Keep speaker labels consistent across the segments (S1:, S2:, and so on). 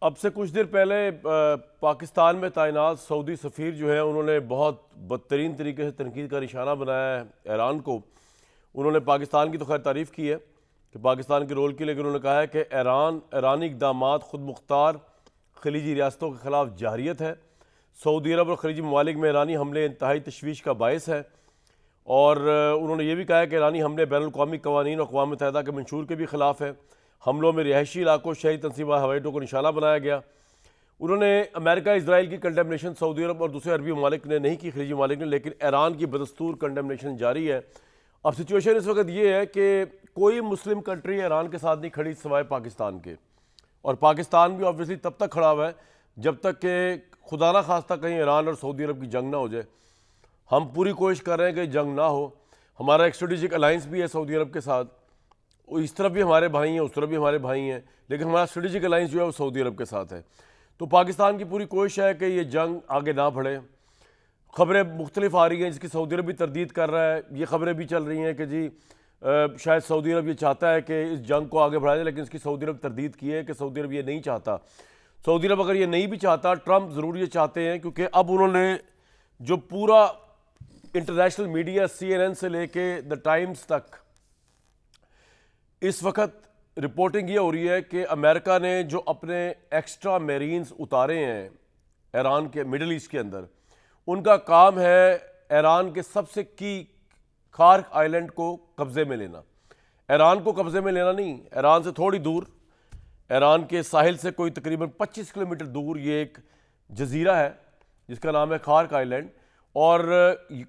S1: अब से कुछ देर पहले पाकिस्तान में तैनात सऊदी सफ़ीर जो है उन्होंने बहुत बदतरीन तरीके से तनकीद का निशाना बनाया है ईरान को। उन्होंने पाकिस्तान की तो खैर तारीफ़ की है कि पाकिस्तान के रोल की, लेकिन उन्होंने कहा है कि ईरानी इक़दामात खुद मुख्तार खलीजी रियासतों के ख़िलाफ़ जारियत है। सऊदी अरब और खलीजी ममालिक में ईरानी हमले इंतहाई तशवीश का बायस है। और उन्होंने ये भी कहा है कि ईरानी हमले बैनुल-अक़वामी क़वानीन और अक़वाम मुत्तहिदा के मंशूर के भी ख़िलाफ़ है। हमलों में रिहायशी इलाकों, शहरी तनसीबात, हवाई अड्डों को निशाना बनाया गया। उन्होंने अमेरिका इसराइल की कंडेमनेशन सऊदी अरब और दूसरे अरबी ममालिक ने नहीं की, खलीजी ममालिक ने, लेकिन ईरान की बदस्तूर कंडेमनेशन जारी है। अब सिचुएशन इस वक्त ये है कि कोई मुस्लिम कंट्री ईरान के साथ नहीं खड़ी सिवाय पाकिस्तान के, और पाकिस्तान भी ऑब्वियसली तब तक खड़ा हुआ है जब तक कि खुदा ना खास्ता कहीं ईरान और सऊदी अरब की जंग ना हो जाए। हम पूरी कोशिश कर रहे हैं कि जंग ना हो। हमारा एक स्ट्रेटेजिक अलाइंस भी है सऊदी अरब के साथ, इस तरफ भी हमारे भाई हैं, उस तरफ भी हमारे भाई हैं, लेकिन हमारा स्ट्रेटेजिक अलाइंस जो है वो सऊदी अरब के साथ है। तो पाकिस्तान की पूरी कोशिश है कि ये जंग आगे ना बढ़े। खबरें मुख्तलिफ आ रही हैं जिसकी सऊदी अरब भी तरदीद कर रहा है। ये खबरें भी चल रही हैं कि जी शायद सऊदी अरब ये चाहता है कि इस जंग को आगे बढ़ाया जाए, लेकिन इसकी सऊदी अरब तरदीद की है कि सऊदी अरब ये नहीं चाहता। सऊदी अरब अगर ये नहीं भी चाहता, ट्रंप ज़रूर ये चाहते हैं, क्योंकि अब उन्होंने जो पूरा इंटरनेशनल मीडिया CNN से लेके द टाइम्स तक इस वक्त रिपोर्टिंग ये हो रही है कि अमेरिका ने जो अपने एक्स्ट्रा मेरीन्स उतारे हैं ईरान के मिडल ईस्ट के अंदर, उनका काम है ईरान के सबसे की खार्क आइलैंड को कब्ज़े में लेना। ईरान को कब्ज़े में लेना नहीं, ईरान से थोड़ी दूर, ईरान के साहिल से कोई तकरीबन 25 किलोमीटर दूर ये एक जजीरा है जिसका नाम है खार्क आइलैंड। और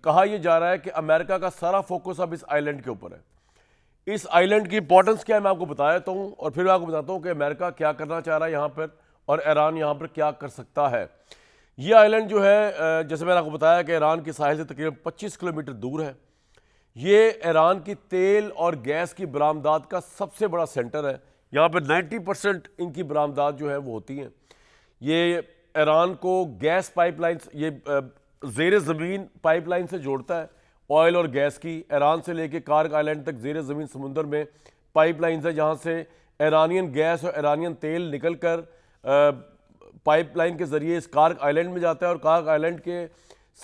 S1: कहा यह जा रहा है कि अमेरिका का सारा फोकस अब इस आइलैंड के ऊपर है। इस आइलैंड की इंपॉर्टेंस क्या है मैं आपको बता देता हूँ, और फिर मैं आपको बताता हूँ कि अमेरिका क्या करना चाह रहा है यहाँ पर और ईरान यहाँ पर क्या कर सकता है। ये आइलैंड जो है, जैसे मैंने आपको बताया कि ईरान के साहिल से तकरीबन 25 किलोमीटर दूर है। ये ईरान की तेल और गैस की बरामदात का सबसे बड़ा सेंटर है। यहाँ पर 90% इनकी बरामदात जो है वो होती हैं। ये ईरान को गैस पाइपलाइन, ये ज़ेर ज़मीन पाइपलाइन से जोड़ता है, ऑयल और गैस की। ईरान से लेके कार्क आइलैंड तक ज़ेर ज़मीन समुंदर में पाइपलाइंस है, जहाँ से ईरानियन गैस और ईरानियन तेल निकल कर पाइपलाइन के ज़रिए इस कार्क आइलैंड में जाता है, और कार्क आइलैंड के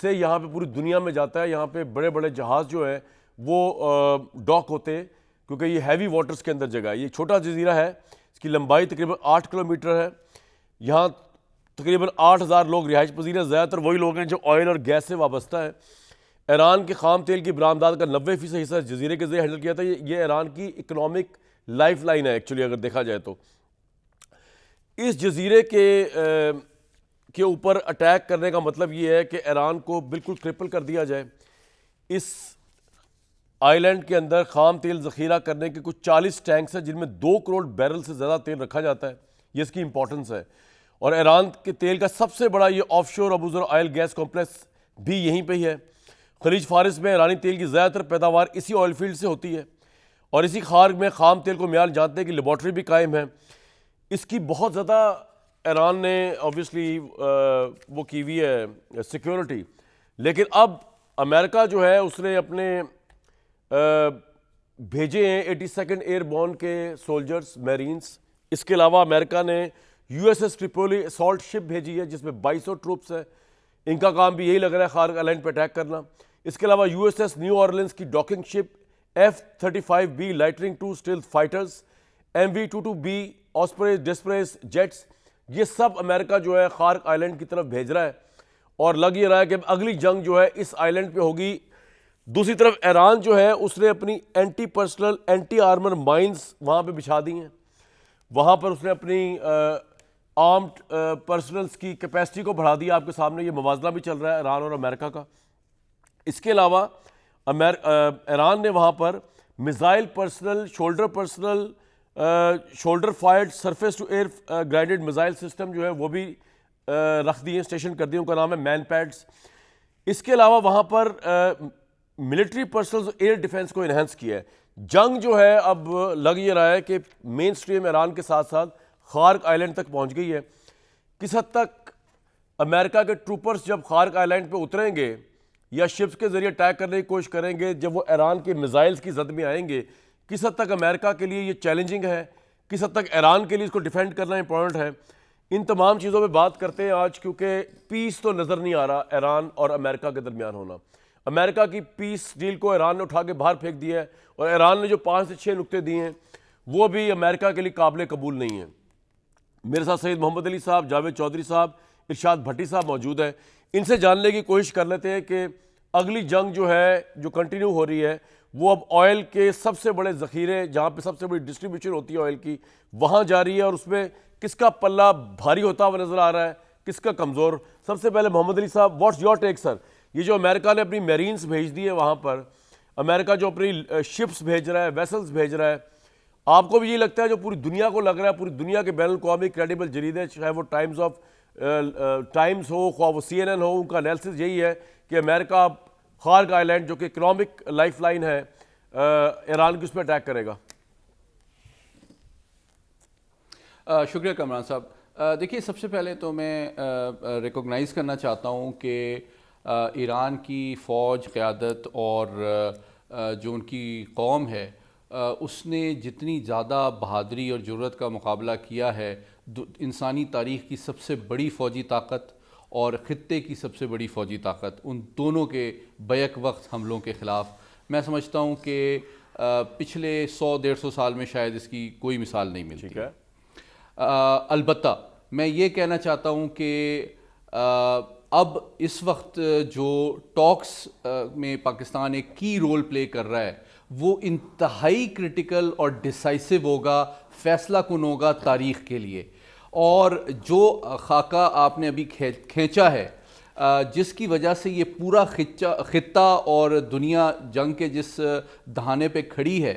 S1: से यहाँ पे पूरी दुनिया में जाता है। यहाँ पे बड़े बड़े जहाज़ जो है वो डॉक होते हैं, क्योंकि ये हैवी वाटर्स के अंदर जगह है। ये छोटा जजीरा है, इसकी लंबाई तकरीबन 8 किलोमीटर है। यहाँ तकरीबन 8,000 लोग रिहाइश पजीर हैं। ज़्यादातर वही लोग हैं जो ऑयल और गैस से वाबस्ता है। ईरान के खाम तेल की बरामदात का 90% हिस्सा जजीरे के जरिए हैंडल किया था। ये ईरान की इकनॉमिक लाइफ लाइन है एक्चुअली, अगर देखा जाए तो। इस जजीरे के ऊपर अटैक करने का मतलब ये है कि ईरान को बिल्कुल क्रिपल कर दिया जाए। इस आइलैंड के अंदर खाम तेल ज़ख़ीरा करने के कुछ 40 टैंक्स हैं जिनमें 2 करोड़ बैरल से ज़्यादा तेल रखा जाता है। ये इसकी इंपॉर्टेंस है। और ईरान के तेल का सबसे बड़ा ये ऑफशोर अबू ज़र ऑयल गैस कॉम्प्लेक्स भी यहीं पे ही है। खलीज फारिस में ईरानी तेल की ज़्यादातर पैदावार इसी ऑयल फील्ड से होती है, और इसी खार्क में खाम तेल को मियार जानते हैं कि लेबॉर्ट्री भी कायम है। इसकी बहुत ज़्यादा ईरान ने ऑब्वियसली वो की हुई है सिक्योरिटी, लेकिन अब अमेरिका जो है उसने अपने भेजे हैं 82nd एयरबोर्न के सोल्जर्स, मेरीन्स। इसके अलावा अमेरिका ने USS ट्रिपोली असॉल्ट शिप भेजी है जिसमें 2200 ट्रूप्स है। इनका काम भी यही लग रहा है खार्क आइलैंड पर अटैक करना। इसके अलावा USS न्यू ऑरलिन्स की docking ship, F-35B lightning II stealth fighters, MV-22B Ospreys डिस्प्रेस जेट्स, ये सब अमेरिका जो है खार्क आइलैंड की तरफ भेज रहा है। और लग ये रहा है कि अगली जंग जो है इस आइलैंड पे होगी। दूसरी तरफ ईरान जो है उसने अपनी anti personal anti armour mines वहाँ पे बिछा दी हैं। वहाँ पर उसने अपनी आर्म्ड पर्सनल्स की कैपेसिटी को बढ़ा दिया। आपके सामने ये मवाजना भी चल रहा है ईरान और अमेरिका का। इसके अलावा ईरान ने वहाँ पर missile personal, shoulder fired surface to air guided missile system जो है वो भी रख दिए, स्टेशन कर दिए। उनका नाम है मैन पैड्स। इसके अलावा वहाँ पर मिलिट्री पर्सनल एयर डिफेंस को इन्हेंस किया है। जंग जो है अब लग ये रहा है कि मेन स्ट्रीम ईरान के साथ साथ खार्क आइलैंड तक पहुँच गई है। किस हद तक अमेरिका के ट्रूपर्स जब खार्क आइलैंड पे उतरेंगे या शिप्स के जरिए अटैक करने की कोशिश करेंगे, जब वो ईरान के मिसाइल्स की जद में आएंगे, किस हद तक अमेरिका के लिए ये चैलेंजिंग है, किस हद तक ईरान के लिए इसको डिफेंड करना इंपॉर्टेंट है। इन तमाम चीज़ों पे बात करते हैं आज, क्योंकि पीस तो नज़र नहीं आ रहा ईरान और अमेरिका के दरमियान होना। अमेरिका की पीस डील को ईरान ने उठा के बाहर फेंक दिया है, और ईरान ने जो 5 से 6 नुक्ते दिए हैं वो भी अमेरिका के लिए काबिल कबूल नहीं है। मेरे साथ सैयद मोहम्मद अली साहब, जावेद चौधरी साहब, इरशाद भट्टी साहब मौजूद हैं। इनसे जानने की कोशिश कर लेते हैं कि अगली जंग जो है, जो कंटिन्यू हो रही है, वो अब ऑयल के सबसे बड़े ज़ख़ीरे, जहाँ पे सबसे बड़ी डिस्ट्रीब्यूशन होती है ऑयल की, वहाँ जा रही है, और उसमें किसका पल्ला भारी होता हुआ नज़र आ रहा है, किसका कमज़ोर। सबसे पहले मोहम्मद अली साहब, व्हाट्स योर टेक सर? ये जो अमेरिका ने अपनी मेरीन्स भेज दी है वहाँ पर, अमेरिका जो अपनी शिप्स भेज रहा है, वेसल्स भेज रहा है, आपको भी ये लगता है जो पूरी दुनिया को लग रहा है, पूरी दुनिया के बैनुल अक़वामी क्रेडिबल जरीदे, चाहे वो टाइम्स हो, ख्वाह वो CNN हो, उनका एनालिसिस यही है कि अमेरिका खार्ग आइलैंड, जो कि इकोनॉमिक लाइफ लाइन है, ईरान की उस पर अटैक करेगा?
S2: शुक्रिया कमरान साहब। देखिए, सबसे पहले तो मैं रिकॉग्नाइज़ करना चाहता हूँ कि ईरान की फ़ौज, क़यादत और जो उनकी कौम है, उसने जितनी ज़्यादा बहादुरी और जुर्रत का मुकाबला किया है, इंसानी तारीख़ की सबसे बड़ी फ़ौजी ताकत और ख़ित्ते की सबसे बड़ी फ़ौजी ताकत, उन दोनों के बैक वक्त हमलों के ख़िलाफ़, मैं समझता हूँ कि पिछले 100-150 साल में शायद इसकी कोई मिसाल नहीं मिलती।
S1: ठीक है।
S2: अलबत्ता मैं ये कहना चाहता हूँ कि अब इस वक्त जो टॉक्स में पाकिस्तान एक की रोल प्ले कर रहा है, वो इंतहाई क्रिटिकल और डिसाइसिव होगा, फैसला कुन होगा तारीख़ के लिए। और जो खाका आपने अभी खींचा है, जिसकी वजह से ये पूरा खित्ता और दुनिया जंग के जिस दहाने पे खड़ी है,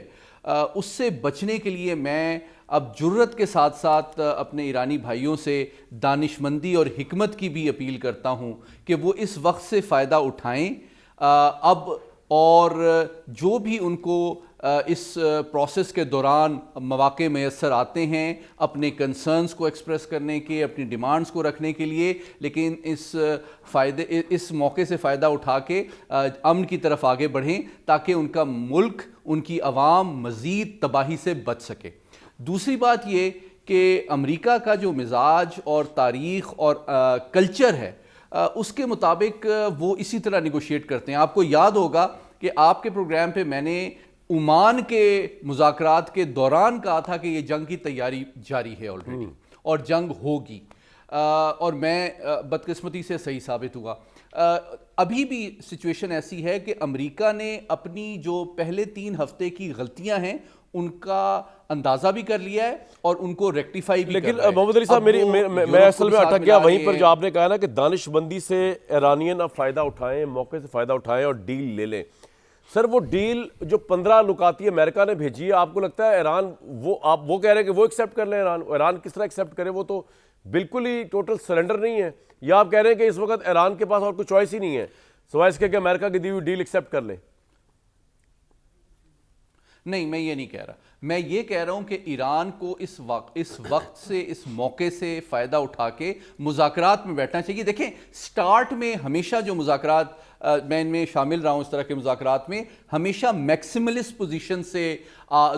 S2: उससे बचने के लिए मैं अब जुर्रत के साथ साथ अपने ईरानी भाइयों से दानिशमंदी और हिकमत की भी अपील करता हूँ कि वो इस वक्त से फ़ायदा उठाएं अब, और जो भी उनको इस प्रोसेस के दौरान मौक़े मैसर आते हैं अपने कंसर्न्स को एक्सप्रेस करने के, अपनी डिमांड्स को रखने के लिए, लेकिन इस मौके से फ़ायदा उठा के अमन की तरफ आगे बढ़ें, ताकि उनका मुल्क, उनकी आवाम मज़ीद तबाही से बच सके। दूसरी बात ये कि अमेरिका का जो मिजाज और तारीख़ और कल्चर है, उसके मुताबिक वो इसी तरह निगोशिएट करते हैं। आपको याद होगा कि आपके प्रोग्राम पे मैंने ओमान के मुज़ाकरात के दौरान कहा था कि ये जंग की तैयारी जारी है ऑलरेडी, और जंग होगी, और मैं बदकिस्मती से सही साबित हुआ। अभी भी सिचुएशन ऐसी है कि अमेरिका ने अपनी जो पहले 3 हफ्ते की गलतियां हैं उनका अंदाजा भी कर लिया है और उनको रेक्टिफाई भी।
S1: लेकिन मोहम्मद अली साहब, मैं असल में अटक गया वहीं पर जो आपने कहा ना कि दानिशमंदी से ईरानियन अब फ़ायदा उठाएं, मौके से फ़ायदा उठाएं और डील ले लें। सर, वो डील जो 15 नुकाती अमेरिका ने भेजी है, आपको लगता है ईरान, आप वो कह रहे हैं कि वो एक्सेप्ट कर लें? ईरान किस तरह एक्सेप्ट करे? वो तो बिल्कुल ही टोटल सरेंडर नहीं है। या आप कह रहे हैं कि इस वक्त ईरान के पास और कोई चॉइस ही नहीं है सिवाय इसके कि अमेरिका की दी हुई डील एक्सेप्ट कर ले?
S2: नहीं, मैं ये नहीं कह रहा। मैं ये कह रहा हूं कि ईरान को इस वक्त से, इस मौके से फ़ायदा उठा के मुज़ाकरात में बैठना चाहिए। देखें, स्टार्ट में हमेशा जो मुज़ाकरात, मैं इनमें शामिल रहा हूं इस तरह के मुज़ाकरात में, हमेशा मैक्सिमलिस्ट पोजीशन से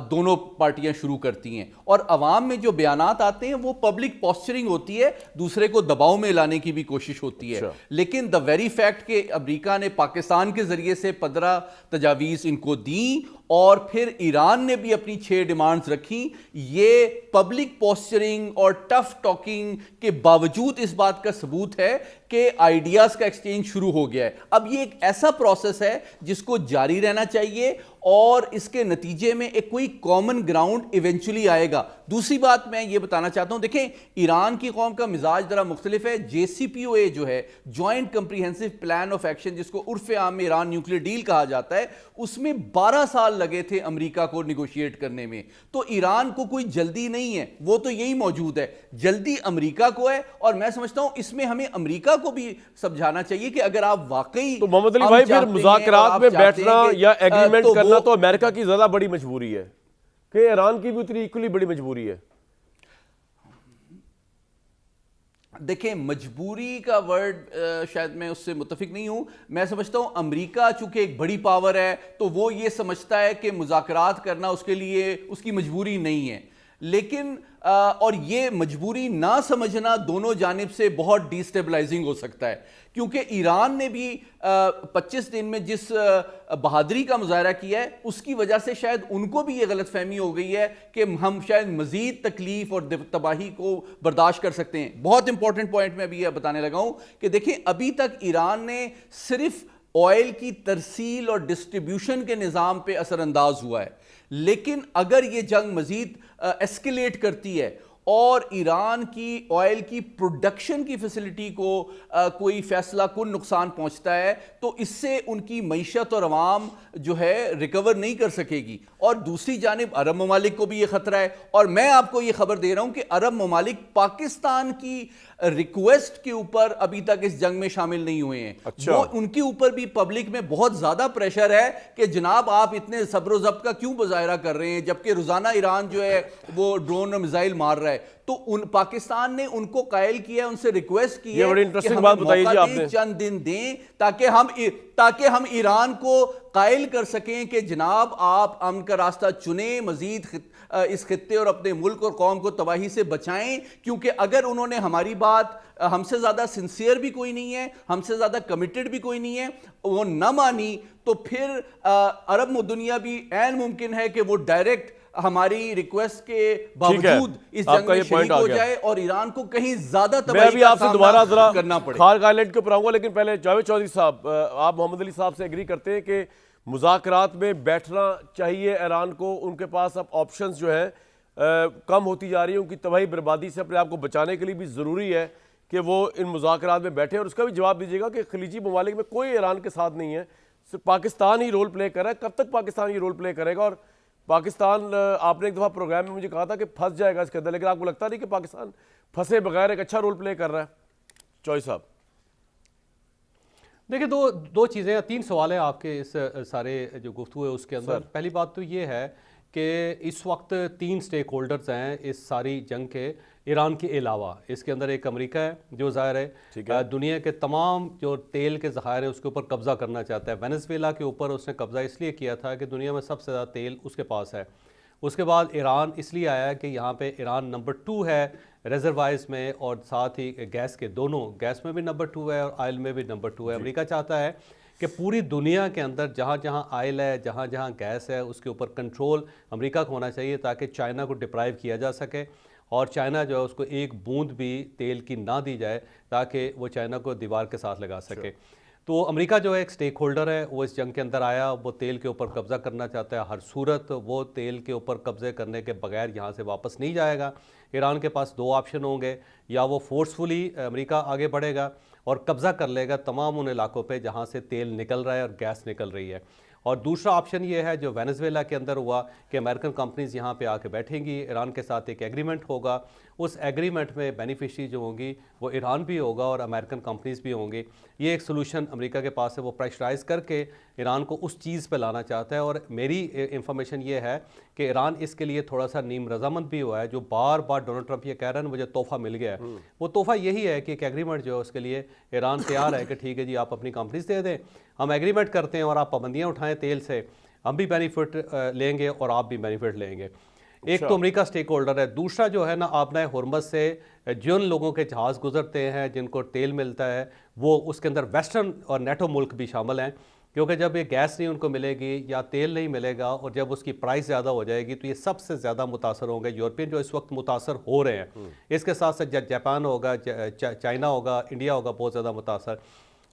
S2: दोनों पार्टियां शुरू करती हैं, और अवाम में जो बयानात आते हैं वो पब्लिक पॉस्चरिंग होती है, दूसरे को दबाव में लाने की भी कोशिश होती है। लेकिन द वेरी फैक्ट कि अमेरिका ने पाकिस्तान के जरिए से 15 तजावीज़ इनको दी और फिर ईरान ने भी अपनी 6 डिमांड्स रखी, ये पब्लिक पॉस्चरिंग और टफ टॉकिंग के बावजूद इस बात का सबूत है कि आइडियाज़ का एक्सचेंज शुरू हो गया है। अब ये एक ऐसा प्रोसेस है जिसको जारी रहना चाहिए, और इसके नतीजे में एक कोई कॉमन ग्राउंड इवेंचुअली आएगा। दूसरी बात मैं ये बताना चाहता हूं, देखें, ईरान की कौम का मिजाज जरा मुख्तलिफ है। JCPOA जो है, joint comprehensive plan of action, जिसको उर्फ आम में ईरान न्यूक्लियर डील कहा जाता है, उसमें 12 साल लगे थे अमेरिका को निगोशिएट करने में। तो ईरान को कोई जल्दी नहीं है, वो तो यही मौजूद है, जल्दी अमेरिका को है। और मैं समझता हूं इसमें हमें अमेरिका को भी समझाना चाहिए कि अगर आप वाकई,
S1: तो मोहम्मद अली भाई, फिर मुज़ाकरात में बैठना या एग्रीमेंट करना तो अमेरिका की ज्यादा बड़ी मजबूरी है कि ईरान की भी उतनी इक्वली बड़ी मजबूरी है?
S2: देखें, मजबूरी का वर्ड शायद मैं उससे मुत्तफिक नहीं हूं। मैं समझता हूं अमेरिका चूंकि एक बड़ी पावर है, तो वो ये समझता है कि मुज़ाकरात करना उसके लिए उसकी मजबूरी नहीं है। लेकिन और ये मजबूरी ना समझना दोनों जानिब से बहुत डिस्टेबलाइजिंग हो सकता है, क्योंकि ईरान ने भी 25 दिन में जिस बहादुरी का मुजाहरा किया है उसकी वजह से शायद उनको भी ये गलतफहमी हो गई है कि हम शायद मजीद तकलीफ और तबाही को बर्दाश्त कर सकते हैं। बहुत इंपॉर्टेंट पॉइंट मैं अभी ये बताने लगा हूं कि देखिए, अभी तक ईरान ने सिर्फ ऑयल की तरसील और डिस्ट्रीब्यूशन के निज़ाम पे असरअंदाज हुआ है, लेकिन अगर ये जंग मजीद एस्केलेट करती है और ईरान की ऑयल की प्रोडक्शन की फैसिलिटी को कोई फैसला कुन नुकसान पहुंचता है, तो इससे उनकी मईशत और अवाम जो है रिकवर नहीं कर सकेगी। और दूसरी जानिब अरब ममालिक को भी ये खतरा है। और मैं आपको ये खबर दे रहा हूं कि अरब ममालिक पाकिस्तान की रिक्वेस्ट के ऊपर अभी तक इस जंग में शामिल नहीं हुए हैं।
S1: अच्छा।
S2: वो उनके ऊपर भी पब्लिक में बहुत ज्यादा प्रेशर है कि जनाब आप इतने सब्र ज़ब्त का क्यों मुजाहिरा कर रहे हैं, जबकि रोजाना ईरान जो है वो ड्रोन और मिसाइल मार रहा है। तो उन पाकिस्तान ने उनको कायल किया, उनसे रिक्वेस्ट की है
S1: बड़ी इंटरेस्टिंग बात बताई जी आपने।
S2: चंद दिन दें ताकि हम ईरान को कायल कर सकें कि जनाब आप अमन का रास्ता चुने, मजीद इस खित्ते और अपने मुल्क और कौम को तबाही से बचाएं। क्योंकि अगर उन्होंने हमारी बात, हमसे ज्यादा सिंसियर भी कोई नहीं है, हमसे ज्यादा कमिटेड भी कोई नहीं है, वो न मानी, तो फिर अरब दुनिया भी ऐन मुमकिन है कि वो डायरेक्ट हमारी रिक्वेस्ट के बावजूद इस जंग में शरीक हो जाए और ईरान को कहीं ज्यादा तबाही का सामना करना पड़े।
S1: खार्क आइलैंड के ऊपर आऊंगा, लेकिन पहले जावेद चौधरी साहब, आप मोहम्मद अली साहब से एग्री करते हैं कि मुज़ाकरात में बैठना चाहिए ईरान को? उनके पास अब ऑप्शंस जो है कम होती जा रही है, उनकी तबाही बर्बादी से अपने आप को बचाने के लिए भी ज़रूरी है कि वो इन मुज़ाकरात में बैठे। और उसका भी जवाब दीजिएगा कि खलीजी ममालिक में कोई ईरान के साथ नहीं है, सिर्फ पाकिस्तान ही रोल प्ले कर रहा है। कब तक पाकिस्तान ये रोल प्ले करेगा? और पाकिस्तान, आपने एक दफ़ा प्रोग्राम में मुझे कहा था कि फंस जाएगा इसके अंदर, लेकिन आपको लगता नहीं कि पाकिस्तान फंसे बगैर एक अच्छा रोल प्ले कर रहा है? चौधरी साहब
S3: देखिए, दो चीज़ें या तीन सवाल हैं आपके इस सारे जो गुफ्तगू है उसके अंदर। पहली बात तो ये है कि इस वक्त 3 स्टेक होल्डर्स हैं इस सारी जंग के, ईरान के अलावा। इसके अंदर एक अमेरिका है जो ज़ाहिर है दुनिया के तमाम जो तेल के ज़खायर है उसके ऊपर कब्ज़ा करना चाहता है। वेनेज़ुएला के ऊपर उसने कब्ज़ा इसलिए किया था कि दुनिया में सबसे ज़्यादा तेल उसके पास है। उसके बाद ईरान इसलिए आया कि यहाँ पे ईरान नंबर 2 है रिजर्वायर्स में, और साथ ही गैस के, दोनों गैस में भी नंबर 2 है और आयल में भी नंबर 2 है। अमेरिका चाहता है कि पूरी दुनिया के अंदर जहाँ जहाँ आयल है, जहाँ जहाँ गैस है, उसके ऊपर कंट्रोल अमेरिका को होना चाहिए ताकि चाइना को डिप्राइव किया जा सके और चाइना जो है उसको एक बूंद भी तेल की ना दी जाए ताकि वो चाइना को दीवार के साथ लगा सके। तो अमेरिका जो है एक स्टेक होल्डर है, वो इस जंग के अंदर आया, वो तेल के ऊपर कब्ज़ा करना चाहता है। हर सूरत वो तेल के ऊपर कब्ज़े करने के बगैर यहाँ से वापस नहीं जाएगा। ईरान के पास 2 ऑप्शन होंगे, या वो फोर्सफुली अमेरिका आगे बढ़ेगा और कब्ज़ा कर लेगा तमाम उन इलाकों पे जहाँ से तेल निकल रहा है और गैस निकल रही है, और दूसरा ऑप्शन ये है जो वेनेज़ुएला के अंदर हुआ कि अमेरिकन कंपनीज़ यहाँ पे आके बैठेंगी, ईरान के साथ एक एग्रीमेंट होगा, उस एग्रीमेंट में बेनिफिशरी जो होंगी वो ईरान भी होगा और अमेरिकन कंपनीज़ भी होंगी। ये एक सोल्यूशन अमेरिका के पास है, वो प्रेशराइज़ करके ईरान को उस चीज़ पे लाना चाहता है। और मेरी इंफॉर्मेशन ये है कि ईरान इसके लिए थोड़ा सा नीम रजामंद भी हुआ है। जो बार बार डोनाल्ड ट्रंप ये कह रहे हैं मुझे तोहफ़ा मिल गया है, वो तोहफ़ा यही है कि एक एग्रीमेंट जो है उसके लिए ईरान तैयार है कि ठीक है जी आप अपनी कंपनीज दे दें, हम एग्रीमेंट करते हैं और आप पाबंदियाँ उठाएं तेल से, हम भी बेनिफिट लेंगे और आप भी बेनिफिट लेंगे। एक तो अमेरिका स्टेक होल्डर है। दूसरा जो है ना, आपने हुर्मुज़ से जिन लोगों के जहाज़ गुजरते हैं जिनको तेल मिलता है, वो उसके अंदर वेस्टर्न और नेटो मुल्क भी शामिल हैं, क्योंकि जब ये गैस नहीं उनको मिलेगी या तेल नहीं मिलेगा और जब उसकी प्राइस ज़्यादा हो जाएगी तो ये सबसे ज़्यादा मुतासर होंगे। यूरोपियन जो इस वक्त मुतासर हो रहे हैं, इसके साथ साथ जापान होगा, चाइना होगा, इंडिया होगा बहुत ज़्यादा मुतासर।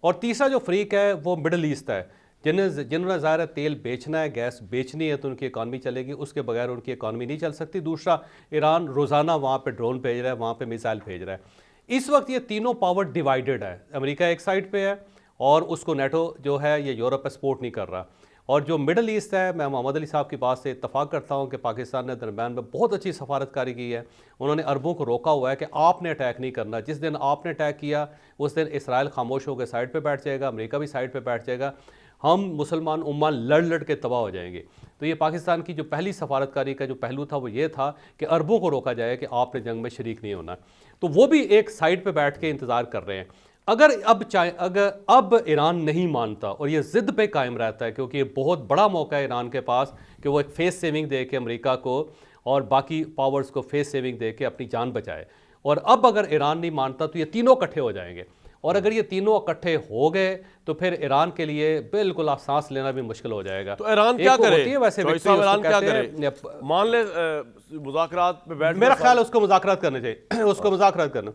S3: और तीसरा जो फ्रीक है वो मिडल ईस्ट है, जिन्होंने ज़ाहिर तेल बेचना है, गैस बेचनी है तो उनकी इकॉनमी चलेगी, उसके बगैर उनकी इकॉनमी नहीं चल सकती। दूसरा, ईरान रोज़ाना वहाँ पे ड्रोन भेज रहा है, वहाँ पे मिसाइल भेज रहा है। इस वक्त ये तीनों पावर डिवाइडेड है। अमेरिका एक साइड पे है और उसको नेटो जो है ये यूरोप सपोर्ट नहीं कर रहा, और जो मिडल ईस्ट है, मैं मोहम्मद अली साहब की बात से इत्तफाक करता हूँ कि पाकिस्तान ने दरम्यान में बहुत अच्छी सफारतकारी की है। उन्होंने अरबों को रोका हुआ है कि आपने अटैक नहीं करना, जिस दिन आपने अटैक किया उस दिन इसराइल खामोश होकर साइड पे बैठ जाएगा, अमेरिका भी साइड पे बैठ जाएगा, हम मुसलमान उम्मा लड़ के तबाह हो जाएंगे। तो ये पाकिस्तान की जो पहली सफारतकारी का जो पहलू था वो ये था कि अरबों को रोका जाए कि आपने जंग में शरीक नहीं होना। तो वो भी एक साइड पे बैठ के इंतज़ार कर रहे हैं। अगर अब ईरान नहीं मानता और ये ज़िद पे कायम रहता है, क्योंकि ये बहुत बड़ा मौका है ईरान के पास कि वो एक फेस सेविंग दे के अमेरिका को और बाकी पावर्स को फेस सेविंग दे के अपनी जान बचाए। और अब अगर ईरान नहीं मानता तो ये तीनों इकट्ठे हो जाएंगे, और अगर ये तीनों इकट्ठे हो गए तो फिर ईरान के लिए बिल्कुल आप सांस लेना भी मुश्किल हो जाएगा।
S1: तो ईरान क्या करे?
S3: होती है वैसे
S1: चॉइस
S3: victory,
S1: ऑफ ईरान
S3: उसको
S1: क्या
S3: कहते
S1: करे?
S3: हैं,
S1: मान ले मुज़ाकरात पे बैठ,
S3: मेरा ख्याल है उसको मुज़ाकरात करने चाहिए, उसको मुज़ाकरात करना।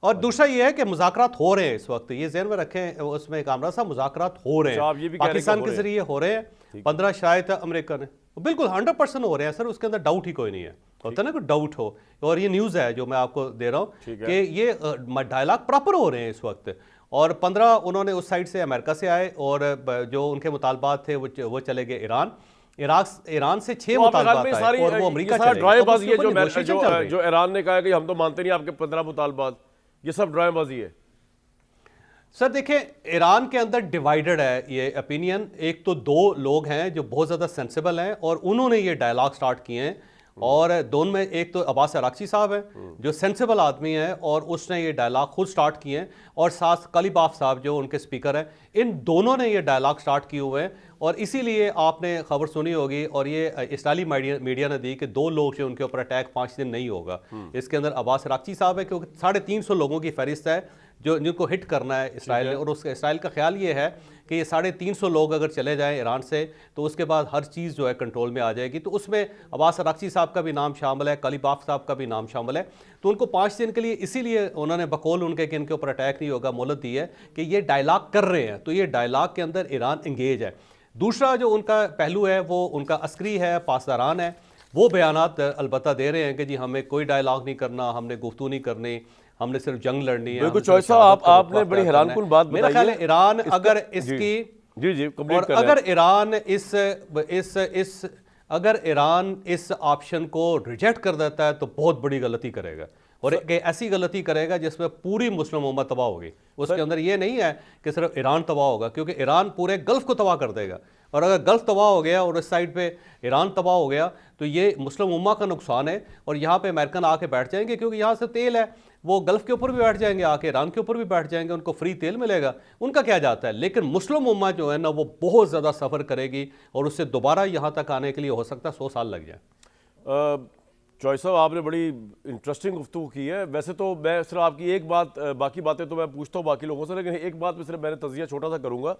S3: और दूसरा ये है कि मुज़ाकरात हो रहे हैं इस वक्त, ये ज़हन में रखें, उसमें कामरा साहब मुज़ाकरात हो रहे
S1: अच्छा, आप ये
S3: हैं,
S1: भी कह रहे हैं कि
S3: पाकिस्तान
S1: हो
S3: के
S1: रहे हैं।
S3: जरिए हो रहे हैं। 15 शायद अमेरिका ने, बिल्कुल 100% हो रहे हैं सर, उसके अंदर डाउट ही कोई नहीं है। होता है ना कोई डाउट हो, और ये न्यूज़ है जो मैं आपको दे रहा हूँ कि ये डायलॉग प्रॉपर हो रहे हैं इस वक्त। और 15 उन्होंने उस साइड से अमेरिका से आए, और जो उनके मुतालबात थे वो चले गए ईरान से 6 मुतालबात आए और वो अमेरिका चले गए।
S1: ड्रामेबाजी है
S3: अब उसके ऊपर negotiation चल रही है।
S1: जो ईरान ने कहा है कि हम तो मानते नहीं आपके 15 मुतालबात, ये सब ड्रामेबाजी है।
S3: सर देखें, ईरान के अंदर डिवाइडेड है ये ओपिनियन। एक तो 2 लोग हैं जो बहुत ज़्यादा सेंसिबल हैं और उन्होंने ये डायलॉग स्टार्ट किए हैं, और दोनों में एक तो अब्बास अराक्ची साहब हैं जो सेंसिबल आदमी हैं और उसने ये डायलॉग खुद स्टार्ट किए हैं, और साथ कलीबाफ साहब जो उनके स्पीकर हैं, इन दोनों ने ये डायलॉग स्टार्ट किए हुए हैं। और इसीलिए आपने खबर सुनी होगी, और ये इस्राएली मीडिया ने दी कि 2 लोग जो उनके ऊपर अटैक 5 दिन नहीं होगा। इसके अंदर अब्बास अराक्ची साहब है, क्योंकि 350 लोगों की फहरिस्त है जो जिनको हिट करना है इसराइल ने, और उसका इसराइल का ख्याल ये है कि ये 350 लोग अगर चले जाएं ईरान से तो उसके बाद हर चीज़ जो है कंट्रोल में आ जाएगी। तो उसमें अब्बास अराक्ची साहब का भी नाम शामिल है, कलीबाफ साहब का भी नाम शामिल है। तो उनको 5 दिन के लिए इसीलिए उन्होंने बकौल उनके कि इनके ऊपर अटैक नहीं होगा मोहलत दी है कि ये डायलॉग कर रहे हैं। तो ये डायलॉग के अंदर ईरान इंगेज है। दूसरा जो उनका पहलू है वो उनका अस्करी है, पासदारान है। वो बयानात अलबत्ता दे रहे हैं कि जी हमें कोई डायलॉग नहीं करना, हमने गुफ्तगू नहीं करनी, हमने सिर्फ जंग लड़नी है।
S1: बिल्कुल चॉइस साहब, आपने बड़ी हैरानकुन बात बताई।
S3: मेरा ख्याल है ईरान अगर इसकी
S1: जी
S3: और अगर ईरान इस ऑप्शन को रिजेक्ट कर देता है तो बहुत बड़ी गलती करेगा, और एक ऐसी गलती करेगा जिसमें पूरी मुस्लिम उम्मत तबाह होगी। उसके अंदर ये नहीं है कि सिर्फ ईरान तबाह होगा, क्योंकि ईरान पूरे गल्फ को तबाह कर देगा, और अगर गल्फ तबाह हो गया और इस साइड पे ईरान तबाह हो गया तो ये मुस्लिम उम्मा का नुकसान है। और यहाँ पे अमेरिकन आके बैठ जाएंगे, क्योंकि यहाँ से तेल है, वो गल्फ के ऊपर भी बैठ जाएंगे, आके ईरान के ऊपर भी बैठ जाएंगे, उनको फ्री तेल मिलेगा, उनका क्या जाता है। लेकिन मुस्लिम उम्मा जो है ना वो बहुत ज़्यादा सफ़र करेगी, और उससे दोबारा यहाँ तक आने के लिए हो सकता है 100 साल लग जाए।
S1: चॉइस साहब, आपने बड़ी इंटरेस्टिंग गुफ्तगू की है। वैसे तो मैं सिर्फ आपकी एक बात, बाकी बातें तो मैं पूछता हूँ बाकी लोगों से, लेकिन एक बात में सिर्फ मैंने तजिया छोटा सा करूँगा।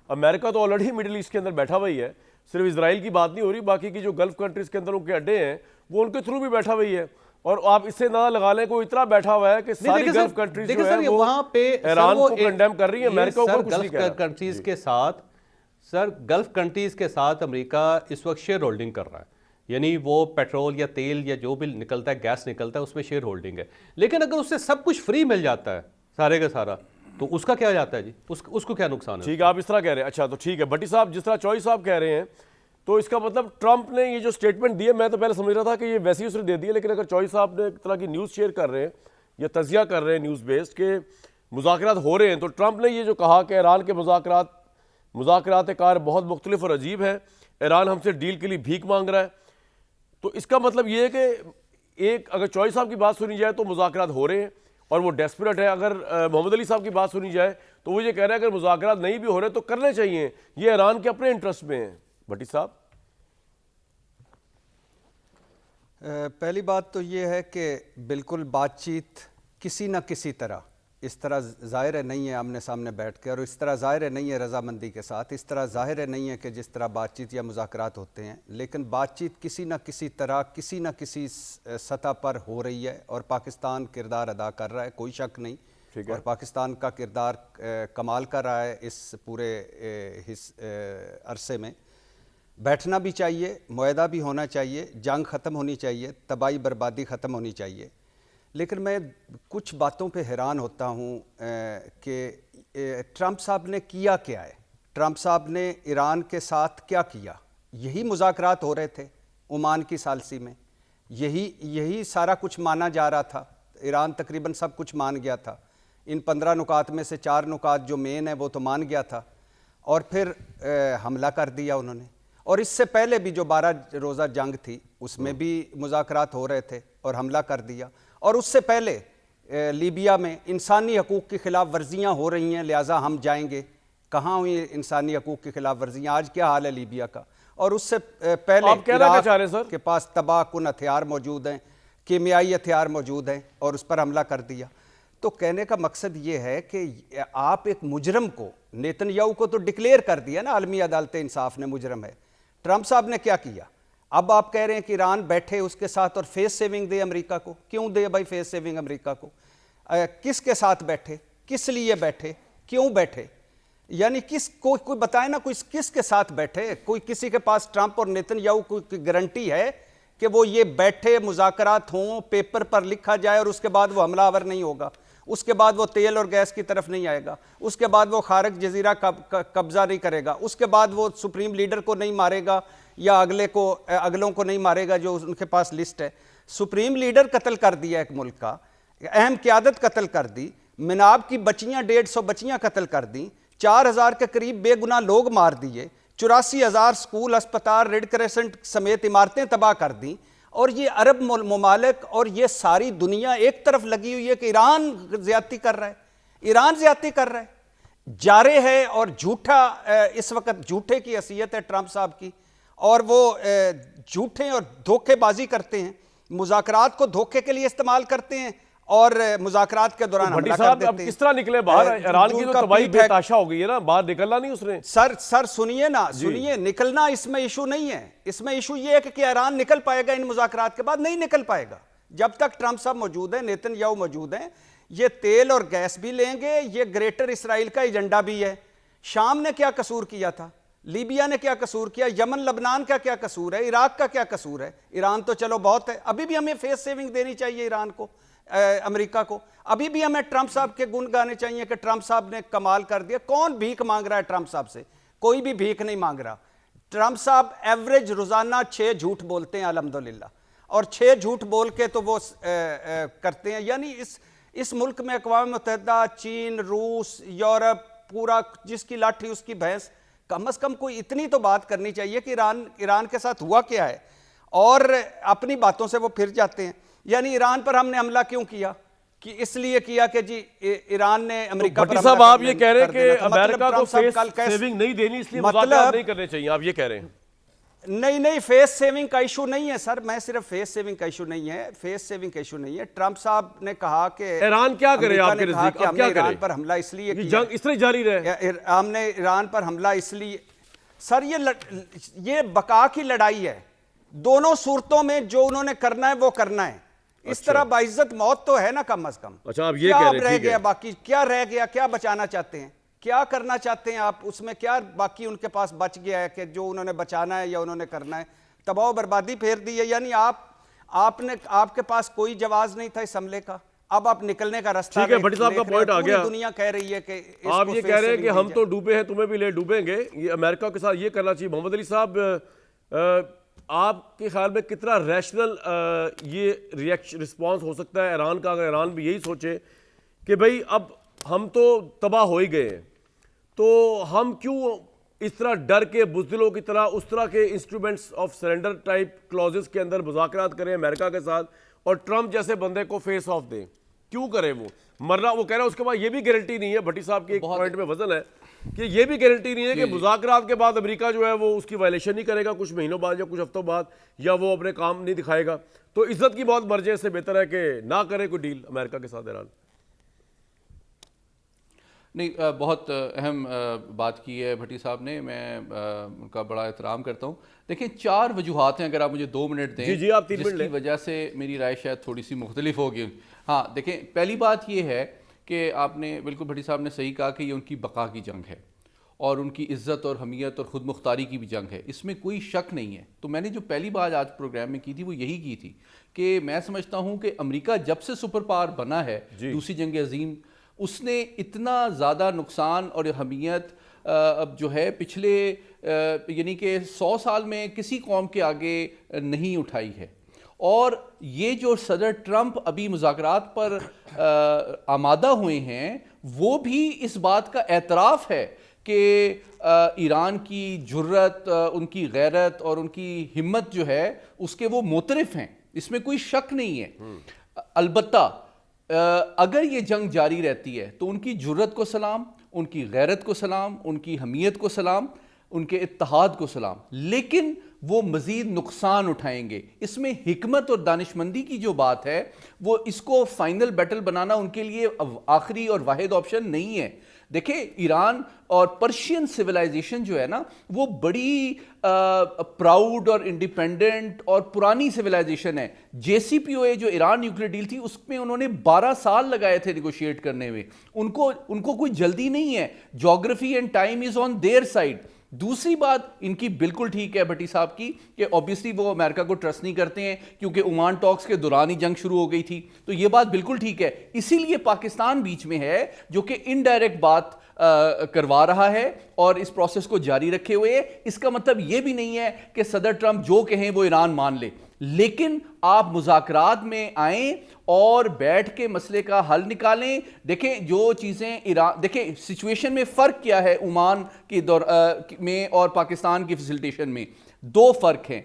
S1: अमेरिका तो ऑलरेडी मिडिल ईस्ट के अंदर बैठा हुआ ही है, सिर्फ इजराइल की बात नहीं हो रही, बाकी की जो गल्फ कंट्रीज़ के अंदर उनके अड्डे हैं वो उनके थ्रू भी बैठा हुई है। और आप इससे ना लगा लें कोई इतना बैठा हुआ है कि सारी गल्फ कंट्रीज जो है वो
S3: वहां पे
S1: ईरान को कंडेम कर रही है, अमेरिका ऊपर कुछ नहीं कर रहा।
S3: कंट्रीज के साथ सर, गल्फ कंट्रीज के साथ अमेरिका इस वक्त शेयर होल्डिंग कर रहा है, यानी वो पेट्रोल या तेल या जो भी निकलता है, गैस निकलता है, उसमें शेयर होल्डिंग है। लेकिन अगर उससे सब कुछ फ्री मिल जाता है सारे का सारा, तो उसका क्या जाता है जी, उसको क्या नुकसान है?
S1: ठीक है, आप इस तरह कह रहे हैं। अच्छा तो ठीक है भट्टी साहब, जिस तरह चॉइस साहब कह रहे हैं, तो इसका मतलब ट्रंप ने ये जो स्टेटमेंट दिए, मैं तो पहले समझ रहा था कि ये वैसे ही उसने दे दिए, लेकिन अगर चॉइस साहब ने एक तरह की न्यूज़ शेयर कर रहे हैं या तजिया कर रहे हैं न्यूज़ बेस्ड के मुज़ाकरात हो रहे हैं, तो ट्रंप ने ये जो कहा कि ईरान के मुज़ाकरात कार बहुत मुख्तलिफ और अजीब है, ईरान हमसे डील के लिए भीख मांग रहा है, तो इसका मतलब ये है कि एक अगर चॉइस साहब की बात सुनी जाए तो मुज़ाकरात हो रहे हैं और वो डेस्परेट है। अगर मोहम्मद अली साहब की बात सुनी जाए तो वो ये कह रहे हैं अगर मुज़ाकरात नहीं भी हो रहे तो करने चाहिए, ये ईरान के अपने इंटरेस्ट में है। भट्टी साहब,
S4: पहली बात तो ये है कि बिल्कुल बातचीत किसी न किसी तरह, इस तरह ज़ाहिर है नहीं है आमने सामने बैठ के, और इस तरह ज़ाहिर है नहीं है रजामंदी के साथ, इस तरह ज़ाहिर है नहीं है कि जिस तरह बातचीत या मुज़ाकरात होते हैं, लेकिन बातचीत किसी न किसी तरह किसी न किसी सतह पर हो रही है और पाकिस्तान किरदार अदा कर रहा है, कोई शक नहीं। और पाकिस्तान का किरदार कमाल कर रहा है इस पूरे अरसे में। बैठना भी चाहिए, मुआहदा भी होना चाहिए, जंग ख़त्म होनी चाहिए, तबाही बर्बादी ख़त्म होनी चाहिए। लेकिन मैं कुछ बातों पे हैरान होता हूँ कि ट्रंप साहब ने किया क्या है। ट्रंप साहब ने ईरान के साथ क्या किया? यही मुज़ाकरात हो रहे थे ओमान की सालसी में, यही सारा कुछ माना जा रहा था। ईरान तकरीबन सब कुछ मान गया था। इन 15 नुकात में से 4 नुकात जो मेन है वो तो मान गया था, और फिर हमला कर दिया उन्होंने। और इससे पहले भी जो 12 रोज़ा जंग थी उसमें भी मुज़ाकरात हो रहे थे और हमला कर दिया। और उससे पहले लीबिया में इंसानी हकूक़ की ख़िलाफ़ वर्जियाँ हो रही हैं, लिहाजा हम जाएंगे। कहाँ हुई इंसानी हकूक़ की ख़िलाफ़ वर्जियाँ? आज क्या हाल है लीबिया का? और उससे पहले
S1: आप कहना क्या चाह रहे हैं सर?
S4: के पास तबाहकुन हथियार मौजूद हैं, कीमियाई हथियार मौजूद हैं और उस पर हमला कर दिया। तो कहने का मकसद ये है कि आप एक मुजरम को, नेतन्याहू को तो डिक्लेयर कर दिया ना आलमी अदालत इंसाफ ने मुजरम है। ट्रंप साहब ने क्या किया? अब आप कह रहे हैं कि ईरान बैठे उसके साथ और फेस सेविंग दे अमेरिका को। क्यों दे भाई फेस सेविंग अमेरिका को? किसके साथ बैठे, किस लिए बैठे, क्यों बैठे? यानी कोई बताए ना, कोई किसके साथ बैठे? कोई किसी के पास ट्रंप और नेतन्याहू की गारंटी है कि वो ये बैठे मुज़ाकरात हों, पेपर पर लिखा जाए और उसके बाद वो हमलावर नहीं होगा, उसके बाद वो तेल और गैस की तरफ नहीं आएगा, उसके बाद वो खारक जजीरा कब्जा नहीं करेगा, उसके बाद वो सुप्रीम लीडर को नहीं मारेगा या अगलों को नहीं मारेगा जो उनके पास लिस्ट है। सुप्रीम लीडर कत्ल कर दिया एक मुल्क का, अहम क़यादत कत्ल कर दी, मिनाब की बच्चियां 150 बच्चियां कत्ल कर दी, 4000 के करीब बेगुनाह लोग मार दिए, 84,000 स्कूल, अस्पताल, रेड क्रेसेंट समेत इमारतें तबाह कर दी। और ये अरब ममालिक और ये सारी दुनिया एक तरफ लगी हुई है कि ईरान ज्यादती कर रहा है, ईरान ज्यादती कर रहा है, जारे है और झूठा, इस वक्त झूठे की हैसियत है ट्रंप साहब की, और वो झूठे और धोखेबाजी करते हैं, मुज़ाकरात को धोखे के लिए इस्तेमाल करते हैं और मुज़ाकरात के दौरान
S1: भट्टी
S4: हमला
S1: साहब
S4: कर
S1: अब
S4: देते हैं।
S1: किस तरह निकले बाहर? ईरान की तो
S4: उनका
S1: तबाही
S4: पीठ है।
S1: बेताशा हो गई है ना, बाहर निकलना नहीं उसने।
S4: सर सुनिए ना, सुनिए, निकलना इसमें इशू नहीं है। इसमें इशू ये है कि ईरान निकल पाएगा इन मुज़ाकरात के बाद? नहीं निकल पाएगा। जब तक ट्रंप साहब मौजूद है, नेतन्याहू मौजूद हैं, ये तेल और गैस भी लेंगे, ये ग्रेटर इसराइल का एजेंडा भी है। शाम ने क्या कसूर किया था, लीबिया ने क्या कसूर किया, यमन लबनान का क्या कसूर है, इराक का क्या कसूर है? ईरान तो चलो बहुत है, अभी भी हमें फेस सेविंग देनी चाहिए ईरान को, अमेरिका को। अभी भी हमें ट्रंप साहब के गुण गाने चाहिए कि ट्रंप साहब ने कमाल कर दिया। कौन भीख मांग रहा है ट्रंप साहब से? कोई भी भीख नहीं मांग रहा। ट्रंप साहब एवरेज रोजाना 6 झूठ बोलते हैं अल्हम्दुलिल्लाह, और 6 झूठ बोल के तो वो करते हैं। यानी इस मुल्क में अक़वाम मुत्तहिदा, चीन, रूस, यूरोप, पूरा जिसकी लाठी उसकी भैंस, कम से कम कोई इतनी तो बात करनी चाहिए कि ईरान के साथ हुआ क्या है, और अपनी बातों से वो फिर जाते हैं। यानी ईरान पर हमने हमला क्यों किया? कि इसलिए किया कि जी ईरान ने अमेरिका पर
S1: भट्टी
S4: हमला
S1: साहब आप ये
S4: कर
S1: कह रहे हैं
S4: देना
S1: कि
S4: था। मतलब
S1: अमेरिका को
S4: ट्रंप साहब
S1: फेस
S4: कल कैसे-
S1: सेविंग नहीं देनी, इसलिए
S4: मतलब-
S1: मुज़ाकरात नहीं करने चाहिए, आप ये कह रहे हैं?
S4: नहीं, फेस सेविंग का इशू नहीं है सर। मैं सिर्फ फेस सेविंग का इशू नहीं है, फेस सेविंग का इशू नहीं है। ट्रंप साहब ने कहा कि
S1: ईरान क्या करे?
S4: अमेरिका
S1: आपके
S4: ने कहा
S1: नजदीक
S4: कि
S1: अब क्या
S4: हमने ईरान
S1: करे?
S4: पर हमला इसलिए
S1: ये
S4: किया,
S1: जंग इस तरह जारी रहे।
S4: हमने ईरान पर हमला इसलिए, सर ये बका की लड़ाई है। दोनों सूरतों में जो उन्होंने करना है वो करना है। इस तरह बाइज्जत मौत तो है ना कम से कम।
S1: अच्छा, आप ये
S4: क्या
S1: कह
S4: अब
S1: रहे हैं,
S4: रह
S1: ठीक है।
S4: गया बाकी? क्या रह गया? क्या बचाना चाहते हैं? क्या करना चाहते हैं आप? उसमें क्या बाकी उनके पास बच गया है कि जो उन्होंने बचाना है या उन्होंने करना है? तबाह बर्बादी फेर दी है। यानी आपके पास कोई जवाब नहीं था इस हमले का। अब आप निकलने का रास्ता
S1: ठीक है, भट्टी साहब का
S4: देख रहे हैं।
S1: पॉइंट आ
S4: पूरी
S1: गया।
S4: दुनिया कह रही है कि
S1: आप ये कह रहे हैं कि हम तो डूबे हैं, तुम्हें भी ले डूबेंगे। ये अमेरिका के साथ ये करना चाहिए। मोहम्मद अली साहब, आपके ख्याल में कितना रैशनल ये रिस्पॉन्स हो सकता है ईरान का? अगर ईरान भी यही सोचे कि भाई अब हम तो तबाह हो ही गए, तो हम क्यों इस तरह डर के बुज़दिलों की तरह उस तरह के instruments of surrender type clauses के अंदर मुज़ाकरात करें अमेरिका के साथ, और ट्रंप जैसे बंदे को फेस ऑफ दें? क्यों करें? वो मरना, वो कह रहा है उसके बाद ये भी गारंटी नहीं है, भट्टी साहब के एक पॉइंट में वजन है कि ये भी गारंटी नहीं है कि मुज़ाकरात के बाद अमेरिका जो है वो उसकी वायलेशन नहीं करेगा कुछ महीनों बाद या कुछ हफ्तों बाद, या वो अपने काम नहीं दिखाएगा। तो इज्जत की बहुत मर्जी, इससे बेहतर है कि ना करे कोई डील अमेरिका के साथ ईरान।
S2: नहीं, बहुत अहम बात की है भट्टी साहब ने, मैं उनका बड़ा एहतराम करता हूँ। देखिए, 4 वजूहात हैं, अगर आप मुझे 2 मिनट दें।
S1: जी, आप 3 मिनट लें।
S2: जिसकी वजह से मेरी राय शायद थोड़ी सी मुख्तलिफ होगी। हाँ, देखें, पहली बात ये है कि आपने बिल्कुल भट्टी साहब ने सही कहा कि ये उनकी बका की जंग है और उनकी इज़्ज़त और हमीयत और ख़ुद मुख्तारी की भी जंग है, इसमें कोई शक नहीं है। तो मैंने जो पहली बात आज प्रोग्राम में की थी वो यही की थी कि मैं समझता हूँ कि अमेरिका जब से सुपर पावर बना है दूसरी जंग अजीम, उसने इतना ज़्यादा नुकसान और हमीयत अब जो है पिछले यानी कि 100 साल में किसी कौम के आगे नहीं उठाई है। और ये जो सदर ट्रंप अभी मुज़ाकरात पर आमादा हुए हैं, वो भी इस बात का एतराफ़ है कि ईरान की जुर्रत, उनकी गैरत और उनकी हिम्मत जो है उसके वो मोतरफ़ हैं, इसमें कोई शक नहीं है। अलबत्ता अगर ये जंग जारी रहती है तो उनकी जुर्रत को सलाम, उनकी गैरत को सलाम, उनकी हमीयत को सलाम, उनके इत्तेहाद को सलाम, लेकिन वो मजीद नुकसान उठाएंगे। इसमें हिकमत और दानिशमंदी की जो बात है, वो इसको फाइनल बैटल बनाना उनके लिए आखिरी और वाहिद ऑप्शन नहीं है। देखिए, ईरान और पर्शियन सिविलाइजेशन जो है ना, वो बड़ी प्राउड और इंडिपेंडेंट और पुरानी सिविलाइजेशन है। JCPOA जो ईरान न्यूक्लियर डील थी, उसमें उन्होंने 12 साल लगाए थे निगोशिएट करने में। उनको कोई जल्दी नहीं है। Geography and time is on their side. दूसरी बात इनकी बिल्कुल ठीक है भट्टी साहब की, कि ऑब्वियसली वो अमेरिका को ट्रस्ट नहीं करते हैं, क्योंकि ओमान टॉक्स के दौरान ही जंग शुरू हो गई थी। तो ये बात बिल्कुल ठीक है। इसीलिए पाकिस्तान बीच में है, जो कि इनडायरेक्ट बात करवा रहा है और इस प्रोसेस को जारी रखे हुए है। इसका मतलब यह भी नहीं है कि सदर ट्रंप जो कहें वो ईरान मान ले, लेकिन आप मुज़ाकरात में आएं और बैठ के मसले का हल निकालें। देखें, जो चीज़ें ईरान, देखें सिचुएशन में फ़र्क क्या है ओमान की में और पाकिस्तान की फैसिलिटेशन में। दो फ़र्क हैं।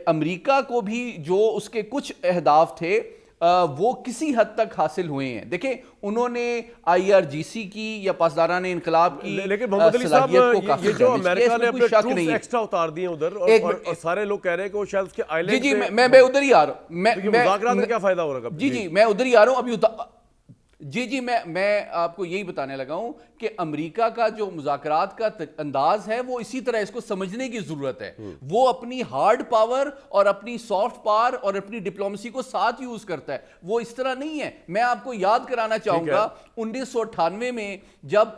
S2: अमेरिका को भी जो उसके कुछ अहदाफ थे वो किसी हद तक हासिल हुए हैं। देखें, उन्होंने IRGC की या पासदारान इनकलाब की
S1: लेकिन मोहम्मद अली साहब, ये जो अमेरिका ने अपने ट्रूप्स
S2: नहीं
S1: एक्स्ट्रा उतार दिए उधर, और सारे लोग कह रहे हैं कि वो शायद उसके आइलैंड
S2: जी मैं उधर ही आ रहा हूं।
S1: मुज़ाकरात में क्या फायदा हो रहा है?
S2: जी मैं उधर ही आ रहा हूं अभी। जी मैं आपको यही बताने लगा हूं कि अमेरिका का जो मुज़ाकरात का अंदाज है, वो इसी तरह इसको समझने की जरूरत है। वो अपनी हार्ड पावर और अपनी सॉफ्ट पावर और अपनी डिप्लोमेसी को साथ यूज करता है, वो इस तरह नहीं है। मैं आपको याद कराना चाहूंगा 1998 में जब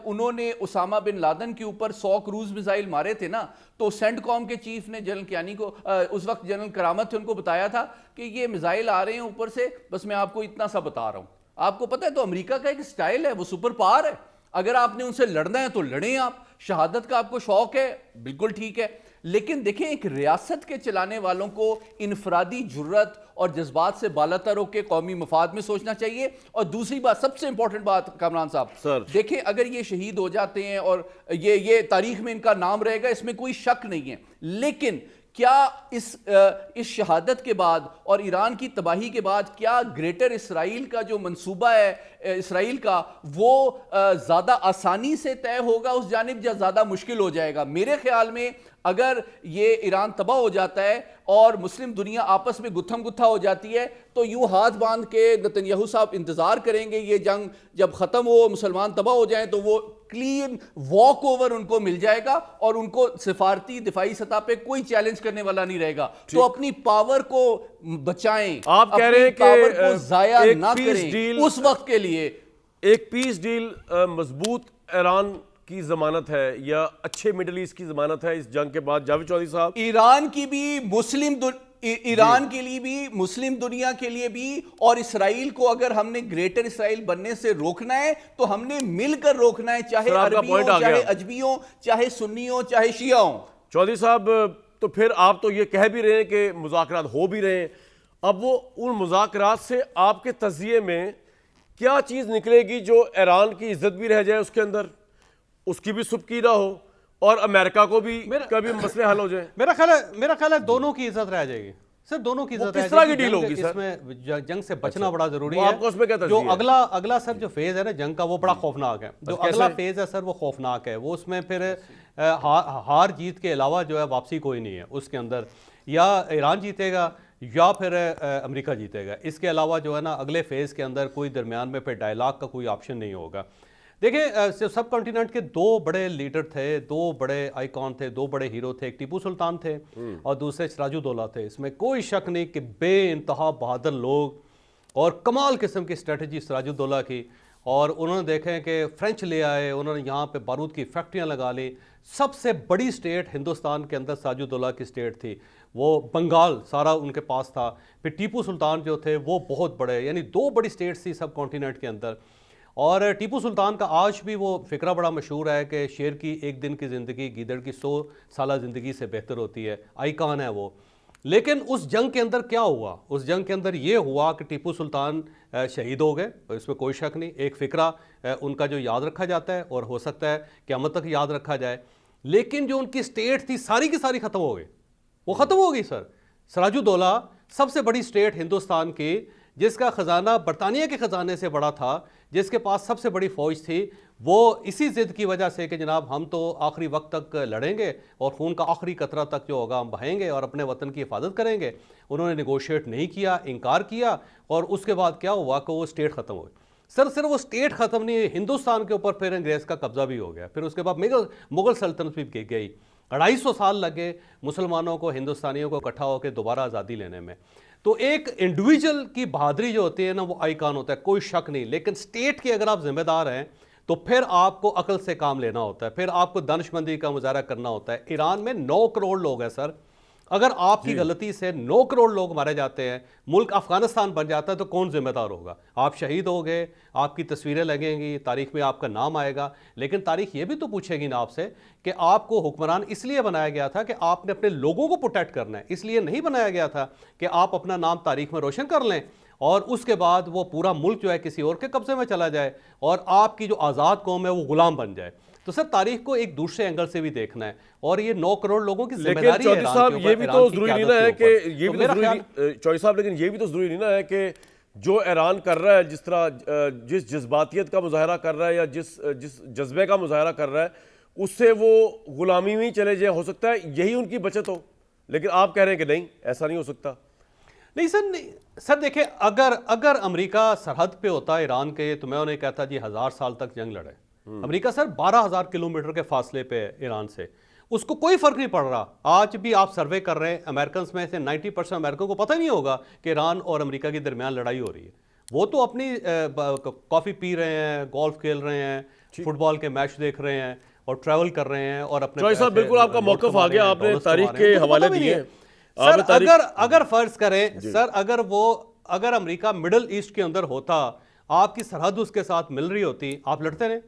S2: उन्होंने उसामा बिन लादेन के ऊपर 100 क्रूज मिसाइल मारे थे ना, तो सेंटकॉम के चीफ ने जनरल कियानी को, उस वक्त जनरल करामत थे, उनको बताया था कि ये मिसाइल आ रहे हैं ऊपर से, बस मैं आपको इतना सा बता रहा हूं। आपको पता है, तो अमेरिका का एक स्टाइल है, वो सुपर पावर है। अगर आपने उनसे लड़ना है तो लड़ें। आप शहादत का आपको शौक है, बिल्कुल ठीक है, लेकिन देखें, एक रियासत के चलाने वालों को इनफरादी जुर्रत और जज्बात से बालातर होकर कौमी मफाद में सोचना चाहिए। और दूसरी बात, सबसे इंपॉर्टेंट बात कामरान साहब, देखें, अगर ये शहीद हो जाते हैं और ये तारीख में इनका नाम रहेगा, इसमें कोई शक नहीं है, लेकिन क्या इस शहादत के बाद और ईरान की तबाही के बाद क्या ग्रेटर इसराइल का जो मंसूबा है इसराइल का, वो ज़्यादा आसानी से तय होगा उस जानिब, या ज़्यादा मुश्किल हो जाएगा? मेरे ख्याल में अगर ये ईरान तबाह हो जाता है और मुस्लिम दुनिया आपस में गुत्थम गुत्था हो जाती है, तो यूं हाथ बांध के नेतन्याहू साहब इंतजार करेंगे ये जंग जब खत्म हो, मुसलमान तबाह हो जाएं, तो वो क्लीन वॉक ओवर उनको मिल जाएगा और उनको सिफारती दिफाई सतह पे कोई चैलेंज करने वाला नहीं रहेगा। तो अपनी पावर को बचाएं,
S1: आप कह रहे हैं कि
S2: पावर को जाया ना करें उस वक्त के लिए।
S1: एक पीस डील मजबूत ईरान की जमानत है या अच्छे मिडिल ईस्ट की जमानत है इस जंग के बाद? जावेद चौधरी साहब,
S2: ईरान की भी, ईरान के लिए भी, मुस्लिम दुनिया के लिए भी, और इसराइल को अगर हमने ग्रेटर इसराइल बनने से रोकना है तो हमने मिलकर रोकना है, चाहे अरबियों, चाहे अजबियों, चाहे सुन्नियों, चाहे शियाओं।
S1: चौधरी साहब, तो फिर आप तो ये कह भी रहे हैं कि मुज़ाकरात हो भी रहे हैं, अब वो उन मुज़ाकरात से आपके तज़िये में क्या चीज़ निकलेगी जो ईरान की इज्जत भी रह जाए उसके अंदर, उसकी भी सुबकीदा हो और अमेरिका को भी कभी मसले हल हो जाए?
S3: मेरा ख्याल है दोनों की इज्जत रह जाएगी। सिर्फ दोनों की इज्जत
S1: किस तरह की डील होगी सर?
S3: इसमें जंग से बचना बड़ा जरूरी है।
S1: आपको उसमें क्या
S3: जो अगला सर जो फेज है ना जंग का, वो बड़ा खौफनाक है। जो अगला फेज है सर, वो खौफनाक है। वो उसमें फिर हार जीत के अलावा जो है वापसी कोई नहीं है उसके अंदर। या ईरान जीतेगा या फिर अमेरिका जीतेगा। इसके अलावा जो है ना अगले फेज के अंदर कोई दरमियान में फिर डायलॉग का कोई ऑप्शन नहीं होगा। देखिए, सब कॉन्टिनेंट के दो बड़े लीडर थे, दो बड़े आइकॉन थे, दो बड़े हीरो थे। एक टीपू सुल्तान थे और दूसरे सिराजुद्दौला थे। इसमें कोई शक नहीं कि बेइंतहा बहादुर लोग और कमाल किस्म की स्ट्रेटजी सिराजुद्दौला की। और उन्होंने देखे कि फ्रेंच ले आए, उन्होंने यहाँ पे बारूद की फैक्ट्रियाँ लगा ली। सबसे बड़ी स्टेट हिंदुस्तान के अंदर सिराजुद्दौला की स्टेट थी, वो बंगाल सारा उनके पास था। फिर टीपू सुल्तान जो थे वो बहुत बड़े, यानी दो बड़ी स्टेट्स थी सब कॉन्टिनेंट के अंदर। और टीपू सुल्तान का आज भी वो फिक्रा बड़ा मशहूर है कि शेर की एक दिन की ज़िंदगी गीदड़ की 100 साल ज़िंदगी से बेहतर होती है। आइकॉन है वो। लेकिन उस जंग के अंदर क्या हुआ? उस जंग के अंदर ये हुआ कि टीपू सुल्तान शहीद हो गए, इसमें कोई शक नहीं। एक फ़िक्रा उनका जो याद रखा जाता है और हो सकता है क़यामत तक याद रखा जाए। लेकिन जो उनकी स्टेट थी सारी की सारी ख़त्म हो गई, वो ख़त्म हो गई सर। सिराजुद्दौला सबसे बड़ी स्टेट हिंदुस्तान की जिसका ख़जाना बरतानिया के ख़जाने से बड़ा था, जिसके पास सबसे बड़ी फ़ौज थी, वो इसी ज़िद की वजह से कि जनाब हम तो आखिरी वक्त तक लड़ेंगे और खून का आखिरी कतरा तक जो होगा हम बहाएंगे और अपने वतन की हिफाजत करेंगे, उन्होंने नेगोशिएट नहीं किया, इनकार किया, और उसके बाद क्या हुआ कि वो स्टेट ख़त्म हो गई। सर सिर्फ वो स्टेट ख़त्म नहीं, हिंदुस्तान के ऊपर फिर अंग्रेज़ का कब्जा भी हो गया। फिर उसके बाद मुगल सल्तनत भी गई। 250 साल लगे मुसलमानों को, हिंदुस्तानियों को इकट्ठा होकर दोबारा आज़ादी लेने में। तो एक इंडिविजुअल की बहादुरी जो होती है ना, वो आइकॉन होता है, कोई शक नहीं। लेकिन स्टेट के अगर आप जिम्मेदार हैं तो फिर आपको अकल से काम लेना होता है, फिर आपको दानिशमंदी का मुजाहरा करना होता है। ईरान में 9 करोड़ लोग हैं सर, अगर आपकी गलती से 9 करोड़ लोग मारे जाते हैं, मुल्क अफगानिस्तान बन जाता है, तो कौन जिम्मेदार होगा? आप शहीद हो गए, आपकी तस्वीरें लगेंगी, तारीख में आपका नाम आएगा, लेकिन तारीख ये भी तो पूछेगी ना आपसे कि आपको हुक्मरान इसलिए बनाया गया था कि आपने अपने लोगों को प्रोटेक्ट करना है, इसलिए नहीं बनाया गया था कि आप अपना नाम तारीख में रोशन कर लें और उसके बाद वो पूरा मुल्क जो है किसी और के कब्जे में चला जाए और आपकी जो आज़ाद कौम है वो गुलाम बन जाए। तो सर तारीख को एक दूसरे एंगल से भी देखना है, और ये 9 करोड़ लोगों की जिम्मेदारी है।
S1: लेकिन चौधरी साहब ये भी तो जरूरी नहीं ना है कि ये भी तो जरूरी, चौधरी साहब लेकिन ये भी तो जरूरी नहीं ना है कि जो ईरान कर रहा है, जिस तरह जिस जज्बातियत का मुजाहरा कर रहा है या जिस जज्बे का मुजाहरा कर रहा है, उससे वो गुलामी में ही चले जाए। हो सकता है यही उनकी बचत हो, लेकिन आप कह रहे हैं कि नहीं, ऐसा नहीं हो सकता।
S3: नहीं सर, नहीं सर, देखिए अगर अमेरिका सरहद पे होता ईरान के, तो मैं उन्हें कहता जी 1000 साल तक जंग लड़े। अमेरिका सर 12,000 किलोमीटर के फासले पे है ईरान से, उसको कोई फर्क नहीं पड़ रहा। आज भी आप सर्वे कर रहे हैं, अमेरिकन में से 90% अमेरिकन को पता ही नहीं होगा कि ईरान और अमेरिका के दरमियान लड़ाई हो रही है। वो तो अपनी कॉफ़ी पी रहे हैं, गोल्फ खेल रहे हैं, फुटबॉल के मैच देख रहे हैं और ट्रैवल कर रहे हैं और अपने
S1: चौधरी साहब बिल्कुल आपका मौक़िफ़ आ गया, आपने तारीख के हवाले दिए।
S3: सर अगर फर्ज करें सर, अगर अमेरिका मिडल ईस्ट के अंदर होता, आपकी सरहद उसके साथ मिल रही होती, आप लड़ते रहे।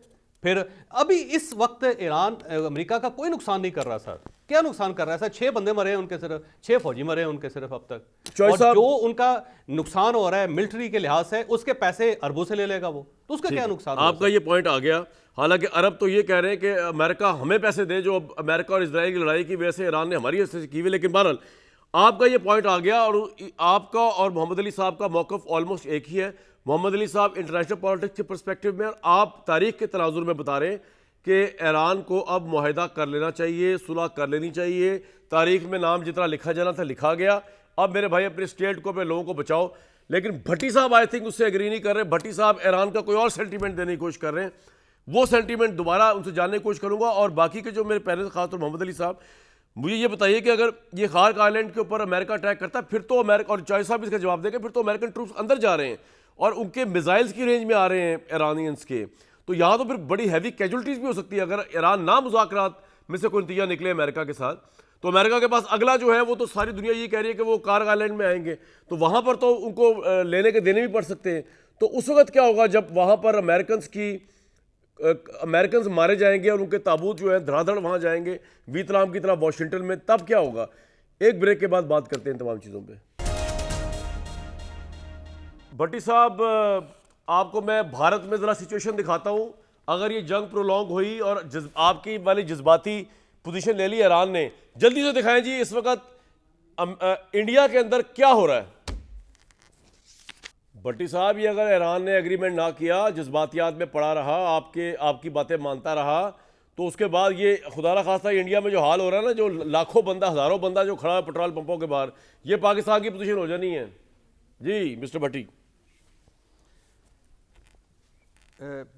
S3: फिर अभी इस वक्त ईरान अमेरिका का कोई नुकसान नहीं कर रहा सर। क्या नुकसान कर रहा है सर? 6 बंदे मरे हैं उनके, सिर्फ 6 फौजी मरे हैं उनके सिर्फ अब तक। और जो उनका नुकसान हो रहा है मिलिट्री के लिहाज से, उसके पैसे अरबों से ले लेगा वो, तो उसका क्या नुकसान?
S1: आपका ये पॉइंट आ गया। हालांकि अरब तो ये कह रहे हैं कि अमेरिका हमें पैसे दे, जो अमेरिका और इजराइल की लड़ाई की वजह से ईरान ने हमारी वजह से की हुई। लेकिन बहरहाल आपका ये पॉइंट आ गया, और आपका और मोहम्मद अली साहब का मौक़िफ़ ऑलमोस्ट एक ही है। मोहम्मद अली साहब इंटरनेशनल पॉलिटिक्स के पर्सपेक्टिव में, और आप तारीख के तनाजुर में बता रहे हैं कि ईरान को अब मुआहदा कर लेना चाहिए, सुलह कर लेनी चाहिए। तारीख में नाम जितना लिखा जाना था लिखा गया, अब मेरे भाई अपने स्टेट को, अपने लोगों को बचाओ। लेकिन भट्टी साहब आई थिंक उससे एग्री नहीं कर रहे। भट्टी साहब ईरान का कोई और सेंटीमेंट देने की कोशिश कर रहे हैं। वो सेंटीमेंट दोबारा उनसे जानने की कोशिश करूँगा। और बाकी के जो मेरे पैनल, खासतौर मोहम्मद अली साहब, मुझे ये बताइए कि अगर ये खार्क आइलैंड के ऊपर अमेरिका अटैक करता है, फिर तो अमेरिका, और चौधरी साहब इसका जवाब देंगे, फिर तो अमेरिकन ट्रूप्स अंदर जा रहे हैं और उनके मिसाइल्स की रेंज में आ रहे हैं ईरानियंस के, तो यहाँ तो फिर बड़ी हैवी कैजुअल्टीज भी हो सकती है। अगर ईरान ना मुज़ाकरात में से कोई नतीजा निकले अमेरिका के साथ, तो अमेरिका के पास अगला जो है वो तो सारी दुनिया ये कह रही है कि वो कार्क आइलैंड में आएंगे, तो वहाँ पर तो उनको लेने के देने भी पड़ सकते हैं। तो उस वक्त क्या होगा जब वहाँ पर अमेरिकन मारे जाएंगे और उनके ताबूत जो है धड़ाधड़ वहाँ जाएंगे वियतनाम की तरह वॉशिंगटन में, तब क्या होगा? एक ब्रेक के बाद बात करते हैं तमाम चीज़ों पे। भट्टी साहब, आपको मैं भारत में ज़रा सिचुएशन दिखाता हूँ। अगर ये जंग प्रोलॉन्ग हुई और आपकी वाली जज्बाती पोजीशन ले ली ईरान ने, जल्दी से दिखाएं जी इस वक्त इंडिया के अंदर क्या हो रहा है। भट्टी साहब, ये अगर ईरान ने एग्रीमेंट ना किया, जज्बातियात में पड़ा रहा, आपकी बातें मानता रहा, तो उसके बाद ये खुदा ना खास्ता इंडिया में जो हाल हो रहा है ना, जो लाखों बंदा, हज़ारों बंदा जो खड़ा है पेट्रोल पंपों के बाहर, ये पाकिस्तान की पोजीशन हो जानी है। जी मिस्टर भट्टी।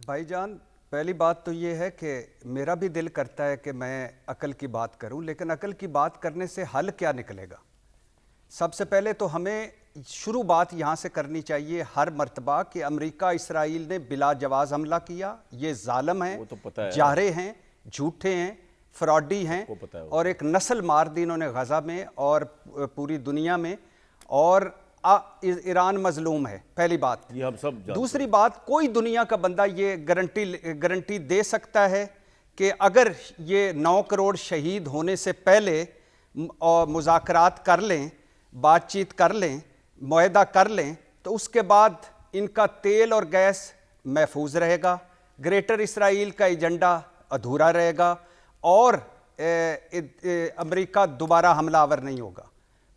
S4: भाईजान, पहली बात तो ये है कि मेरा भी दिल करता है कि मैं अकल की बात करूं, लेकिन अकल की बात करने से हल क्या निकलेगा? सबसे पहले तो हमें शुरू बात यहाँ से करनी चाहिए हर मर्तबा कि अमेरिका इसराइल ने बिला जवाज़ हमला किया। ये जालिम है, जारे हैं, झूठे हैं, फ्रॉडी हैं, और एक नस्ल मार दी इन्होंने गज़ा में और पूरी दुनिया में, और ईरान मजलूम है। पहली बात।
S1: ये हम सब
S4: दूसरी बात, कोई दुनिया का बंदा ये गारंटी दे सकता है कि अगर ये 9 करोड़ शहीद होने से पहले मुज़ाकरात कर लें, बातचीत कर लें, मुआहदा कर लें, तो उसके बाद इनका तेल और गैस महफूज रहेगा, ग्रेटर इसराइल का एजेंडा अधूरा रहेगा, और अमेरिका दोबारा हमलावर नहीं होगा।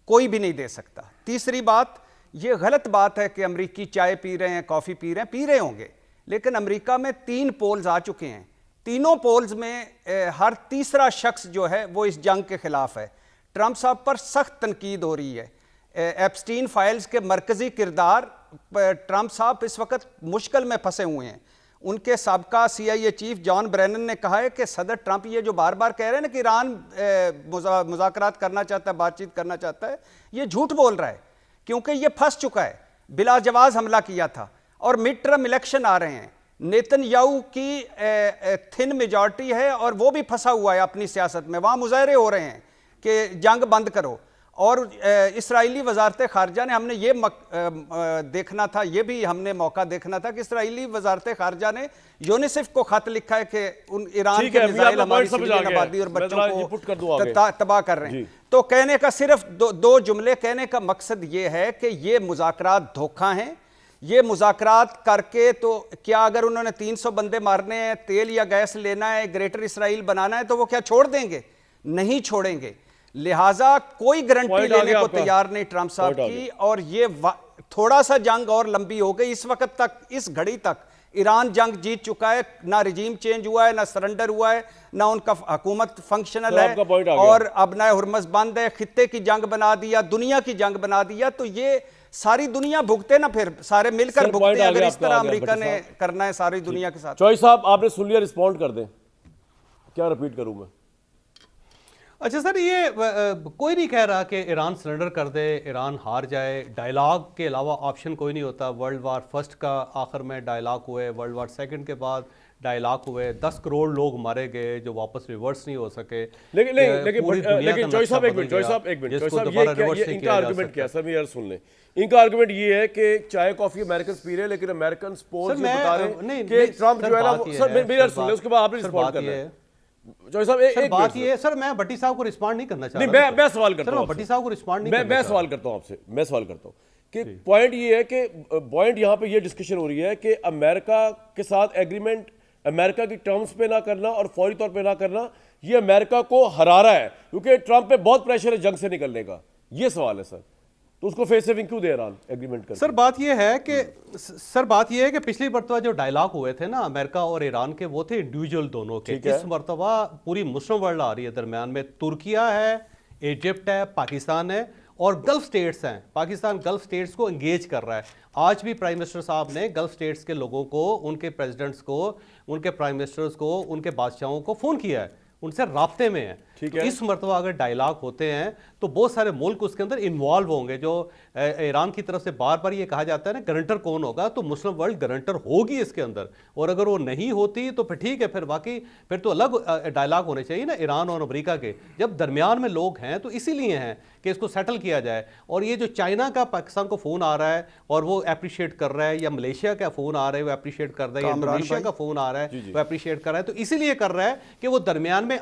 S4: कोई भी नहीं दे सकता। तीसरी बात, ये गलत बात है कि अमेरिकी चाय पी रहे हैं, कॉफ़ी पी रहे होंगे, लेकिन अमेरिका में 3 पोल्स आ चुके हैं। तीनों पोल्स में हर तीसरा शख्स जो है वो इस जंग के खिलाफ है। ट्रंप साहब पर सख्त तनकीद हो रही है। एप्स्टीन फाइल्स के मरकजी किरदार ट्रंप साहब इस वक्त मुश्किल में फंसे हुए हैं। उनके साबका CIA चीफ जॉन ब्रेनन ने कहा है कि सदर ट्रंप ये जो बार बार कह रहे हैं ना कि ईरान मुज़ाकरात करना चाहता है, बातचीत करना चाहता है, ये झूठ बोल रहा है, क्योंकि ये फंस चुका है। बिला जवाज हमला किया था और मिड टर्म इलेक्शन आ रहे हैं। नेतन्याहू की थिन मेजॉरिटी है और वो भी फंसा हुआ है अपनी सियासत में। वहाँ मुजाहरे हो रहे हैं कि जंग बंद करो। और इसराइली वजारत खारजा ने, हमने ये देखना था, ये भी हमने मौका देखना था कि इसराइली वजारत खारजा ने यूनिसेफ को खत लिखा है कि उन ईरान के मिसाइल हमारी सिविलियन आबादी और बच्चों को तबाह कर रहे हैं। तो कहने का सिर्फ दो जुमले कहने का मकसद ये है कि ये मुज़ाकरात धोखा हैं। ये मुज़ाकरात करके तो क्या अगर उन्होंने 300 बंदे मारने हैं, तेल या गैस लेना है, ग्रेटर इसराइल बनाना है, तो वो क्या छोड़ देंगे? नहीं छोड़ेंगे। लिहाजा कोई गारंटी लेने को तैयार नहीं ट्रंप साहब की। और ये थोड़ा सा जंग और लंबी हो गई। इस वक्त तक, इस घड़ी तक ईरान जंग जीत चुका है। ना रिजीम चेंज हुआ है, ना सरेंडर हुआ है, ना उनका हुकूमत फंक्शनल है, और अब ना हुर्मुज़ बंद है। खित्ते की जंग बना दिया, दुनिया की जंग बना दिया। तो ये सारी दुनिया भुगते ना, फिर सारे मिलकर भुगते। अगर इस तरह अमेरिका ने करना है सारी दुनिया के साथ।
S1: चॉय साहब, आपने सुन लिया, रिस्पॉन्ड कर दें। क्या रिपीट करूं मैं?
S3: अच्छा सर, ये कोई नहीं कह रहा कि ईरान सरेंडर कर दे, ईरान हार जाए। डायलॉग के अलावा ऑप्शन कोई नहीं होता। वर्ल्ड वार फर्स्ट का आखिर में डायलॉग हुए, वर्ल्ड वार सेकंड के बाद डायलॉग हुए, 10 करोड़ लोग मारे गए जो वापस रिवर्स नहीं हो सके।
S1: लेकिन जॉय साहब एक मिनट, जॉय साहब एक मिनट, जॉय साहब ये इनका आर्गुमेंट क्या है सर? यार सुन लें, इनका आर्गुमेंट ये है कि चाय कॉफी अमेरिकन पी रहे हैं, लेकिन अमेरिकन पोल्स बता रहे हैं कि ट्रंप जो है ना, सर मेरी यार सुन लें, उसके बाद आपने रिस्पॉन्ड करना है। जॉय साहब एक
S3: बात ये है सर, मैं भट्टी साहब को रिस्पॉन्ड नहीं करना चाहता।
S1: नहीं, मैं सवाल करता हूं
S3: भट्टी साहब को रिस्पॉन्ड नहीं,
S1: मैं सवाल करता हूं आपसे। मैं सवाल करता हूं कि पॉइंट ये है कि पॉइंट यहां पे ये डिस्कशन हो रही है कि अमेरिका के साथ एग्रीमेंट अमेरिका की टर्म्स पे ना करना और फौरी तौर पे ना करना, ये अमेरिका को हरा रहा है, क्योंकि ट्रंप पे बहुत प्रेशर है जंग से निकलने का। ये सवाल है सर। तो उसको फेस सेविंग क्यों दे ईरान एग्रीमेंट कर?
S3: सर बात ये है कि पिछली मरतबा जो डायलॉग हुए थे ना अमेरिका और ईरान के, वो थे इंडिविजुअल दोनों के। इस मरतबा पूरी मुस्लिम वर्ल्ड आ रही है दरमियान में। तुर्किया है, इजिप्ट है, पाकिस्तान है और गल्फ स्टेट्स हैं। पाकिस्तान गल्फ स्टेट्स को एंगेज कर रहा है। आज भी प्राइम मिनिस्टर साहब ने गल्फ स्टेट्स के लोगों को, उनके प्रेसिडेंट्स को, उनके प्राइम मिनिस्टर्स को, उनके बादशाहों को फ़ोन किया है, उनसे राब्ते में है। तो इस मरतबा अगर डायलॉग होते हैं तो बहुत सारे मुल्क उसके अंदर इन्वॉल्व होंगे। जो ईरान की तरफ से बार बार ये कहा जाता है ना गारंटर कौन होगा, तो मुस्लिम वर्ल्ड गारंटर होगी इसके अंदर। और अगर वो नहीं होती तो फिर ठीक है, फिर बाकी फिर तो अलग डायलॉग होने चाहिए ना ईरान और अमेरिका के। जब दरमियान में लोग हैं तो इसीलिए हैं कि इसको सेटल किया जाए। और ये जो चाइना का पाकिस्तान को फ़ोन आ रहा है और वो अप्रिशिएट कर रहा है, या मलेशिया का फ़ोन आ रहा है वो अप्रिशिएट कर रहा है, या इंडोनेशिया का फ़ोन आ रहा है वो अप्रिशिएट कर रहा है, तो इसीलिए कर रहा है कि वो दरमियान में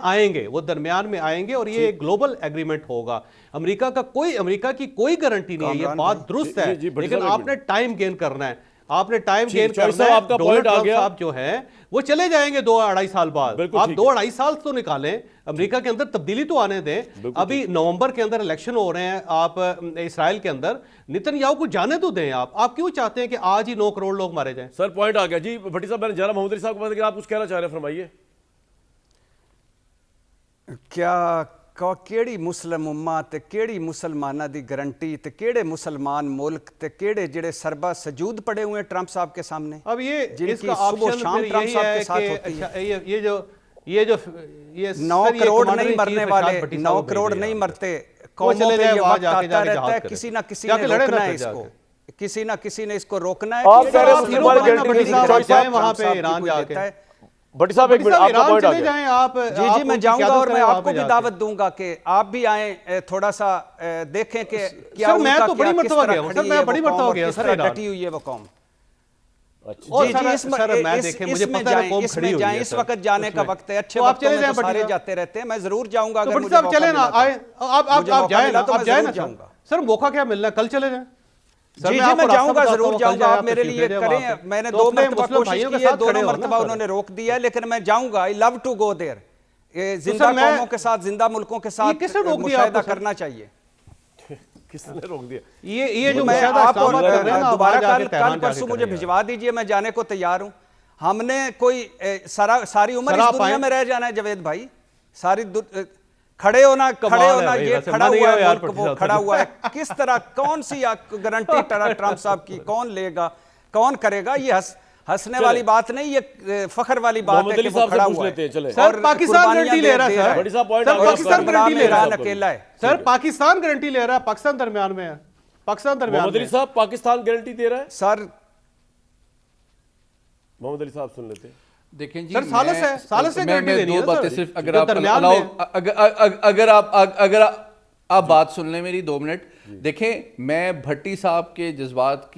S3: आएंगे, और ये ग्लोबल एग्रीमेंट होगा। अमेरिका की कोई गारंटी नहीं है, ये बात दुरुस्त है, लेकिन आपने टाइम गेन करना है। आपने टाइम गेन करना है।
S1: आपका पॉइंट आ गया।
S3: आप जो है वो चले जाएंगे 2-2.5 साल बाद। आप 2-2.5 साल तो निकालें, अमेरिका के अंदर तब्दीली तो आने दें। अभी नवंबर के अंदर इलेक्शन हो रहे हैं आप इसराइल के अंदर, नेतन्याहू को जाने तो दें। आप क्यों चाहते हैं कि आज ही 9 करोड़ लोग मारे जाएं?
S1: सर पॉइंट आ गया जी। भट्टी साहब, मैंने जरा मोहम्मद साहब को पता, आप कुछ कहना चाह रहे हैं, फरमाइए।
S4: क्या केड़ी मुस्लिम उम्मा ते केड़ी मुसलमाना दी गारंटी ते केड़े मुसलमान मुल्क ते केड़े जेड़े सरबा सजूद पड़े हुए हैं ट्रंप साहब के सामने।
S3: अब ये
S4: इसका ऑप्शन
S3: शाम
S4: ट्रंप साहब के साथ होती है।
S3: ये
S4: 9 करोड़ नहीं मरने वाले, 9 करोड़ नहीं मरते। कौमों पे ये वक्त आता रहता है, किसी ना किसी ने रोकना है इसको, किसी ना किसी ने इसको रोकना है।
S3: वहां पे ईरान जाके
S1: भट्टी साहब एक मिनट, आपका पॉइंट आ गया।
S3: आप
S4: जी मैं जाऊंगा और मैं आपको भी दावत दूंगा कि आप भी आए, थोड़ा सा देखें कि क्या
S3: मैं तो बड़ी मर्तबा गया हूं सर, मैं बड़ी मर्तबा गया सर,
S4: डटी हुई है वो कौम।
S3: इसमें
S4: जाएं, इस वक्त जाने का वक्त है। अच्छे वक्तों में तो सारे जाते रहते हैं, मैं जरूर जाऊंगा। अगर मुझे मौका
S3: चले ना आए, आप जाए ना,
S4: आप जाए ना, जाऊंगा
S3: सर। मौका क्या मिलना, कल चले जाए।
S4: जी मैं जाऊंगा, जरूर जाऊंगा। आप मेरे लिए करें, मैंने 2 मरतबा कोशिश की है, दोनों मरतबा उन्होंने रोक दिया है, लेकिन मैं जाऊंगा। I love to go there. जिंदा कौमों के साथ, जिंदा मुल्कों के साथ मुशाहिदा करना चाहिए।
S1: किसने रोक दिया?
S3: ये जो
S4: मैं
S3: मुशाहिदा
S4: आप
S3: इस्लामाबाद कर रहे हैं ना,
S4: दोबारा
S3: वहाँ जाके
S4: कल
S3: तेहरान
S4: परसों
S3: जाके
S4: मुझे
S3: करेंगे।
S4: भिजवा दीजिए, मैं जाने को तैयार हूं। हमने कोई सारी उम्र
S3: सर,
S4: इस
S3: आप
S4: दुनिया
S3: आए?
S4: में रह जाना है जावेद भाई, खड़े होना
S3: कमाल है भाई,
S4: ये
S3: वैसे
S4: खड़ा
S3: मन
S4: हुआ
S3: गया
S4: है
S3: यार
S4: मुल्क,
S3: पट्टी
S4: वो
S3: साहब
S4: खड़ा
S3: से।
S4: हुआ है, किस तरह, कौन सी गारंटी ट्रंप साहब की कौन लेगा, कौन करेगा? ये हंसने वाली बात नहीं, ये फख्र वाली बात है
S1: मोहम्मद
S4: कि
S1: अली
S4: वो
S1: साहब से
S4: खड़ा
S1: पूछ
S4: हुआ
S1: लेते हैं,
S4: है।
S1: चले।
S3: सर,
S4: और
S3: पाकिस्तान
S4: कुर्बानियां
S3: गारंटी ले रहा है
S4: दे
S3: सर।
S1: बड़ी साहब point
S3: सर,
S1: आ गया,
S3: पाकिस्तान
S1: उसका
S3: गारंटी ले रहा है।
S4: ईरान अकेला है।
S3: सर, पाकिस्तान गारंटी ले रहा है, पाकिस्तान दरमियान में है, पाकिस्तान दरमियान
S1: मोहम्मद अली
S3: में।
S1: साहब, पाकिस्तान गारंटी दे रहा है?
S4: सर
S1: मोहम्मद अली साहब सुन लेते हैं।
S2: देखें जी,
S3: सर, सालस है, सालस से गारंटी देनी है
S2: दो
S3: ना
S2: बातें
S3: सर,
S2: सिर्फ अगर
S3: जो
S2: आप
S3: दरमियान
S2: allow-
S3: में
S2: अगर आप बात सुन लें मेरी 2 मिनट। देखें, मैं भट्टी साहब के जज्बात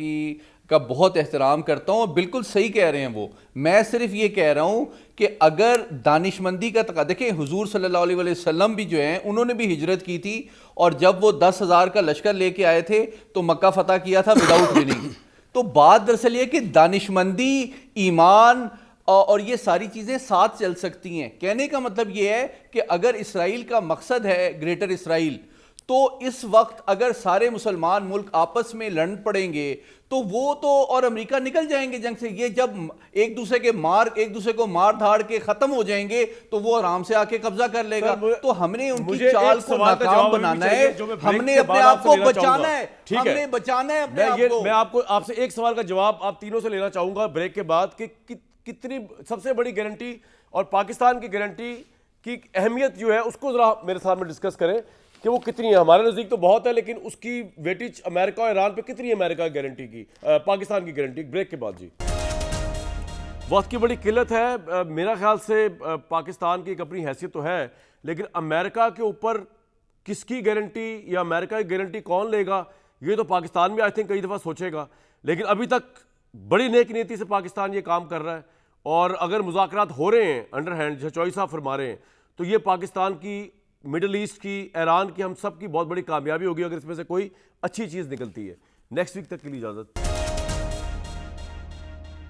S2: का बहुत एहतराम करता हूं और बिल्कुल सही कह रहे हैं वो। मैं सिर्फ ये कह रहा हूं कि अगर दानिशमंदी का तका, देखें हुजूर सल्लल्लाहु अलैहि वसल्लम भी जो हैं उन्होंने भी हिजरत की थी, और जब वो 10,000 का लश्कर लेके आए थे तो मक्का फतह किया था विदाउट विनिंग। तो बात दरअसल ये कि दानिशमंदी, ईमान और ये सारी चीज़ें साथ चल सकती हैं। कहने का मतलब ये है कि अगर इसराइल का मकसद है ग्रेटर इसराइल, तो इस वक्त अगर सारे मुसलमान मुल्क आपस में लड़ पड़ेंगे तो वो तो और अमेरिका निकल जाएंगे जंग से। ये जब एक दूसरे को मार धाड़ के खत्म हो जाएंगे तो वो आराम से आके कब्जा कर लेगा। तो हमने उनकी चाल को नाकाम बनाना है, हमने अपने आप को बचाना है, हमने बचाना है अपने आप को।
S1: मैं आपको आपसे एक सवाल का जवाब आप तीनों से लेना चाहूंगा ब्रेक के बाद कि कितनी सबसे बड़ी गारंटी और पाकिस्तान की गारंटी की अहमियत जो है उसको जरा मेरे सामने डिस्कस करें कि वो कितनी है। हमारे नजदीक तो बहुत है, लेकिन उसकी वेटेज अमेरिका और ईरान पे कितनी है अमेरिका की गारंटी की, पाकिस्तान की गारंटी? ब्रेक के बाद जी। वक्त की बड़ी किल्लत है। मेरा ख्याल से पाकिस्तान की एक अपनी हैसियत तो है, लेकिन अमेरिका के ऊपर किसकी गारंटी या अमेरिका की गारंटी कौन लेगा, ये तो पाकिस्तान भी आई थिंक कई दफ़ा सोचेगा। लेकिन अभी तक बड़ी नेक नीति से पाकिस्तान ये काम कर रहा है, और अगर मुज़ाकरात हो रहे हैं अंडर हैंड, जो चॉइस साहब फरमा रहे हैं, तो ये पाकिस्तान की, मिडल ईस्ट की, ईरान की, हम सब की बहुत बड़ी कामयाबी होगी अगर इसमें से कोई अच्छी चीज़ निकलती है। नेक्स्ट वीक तक के लिए इजाज़त।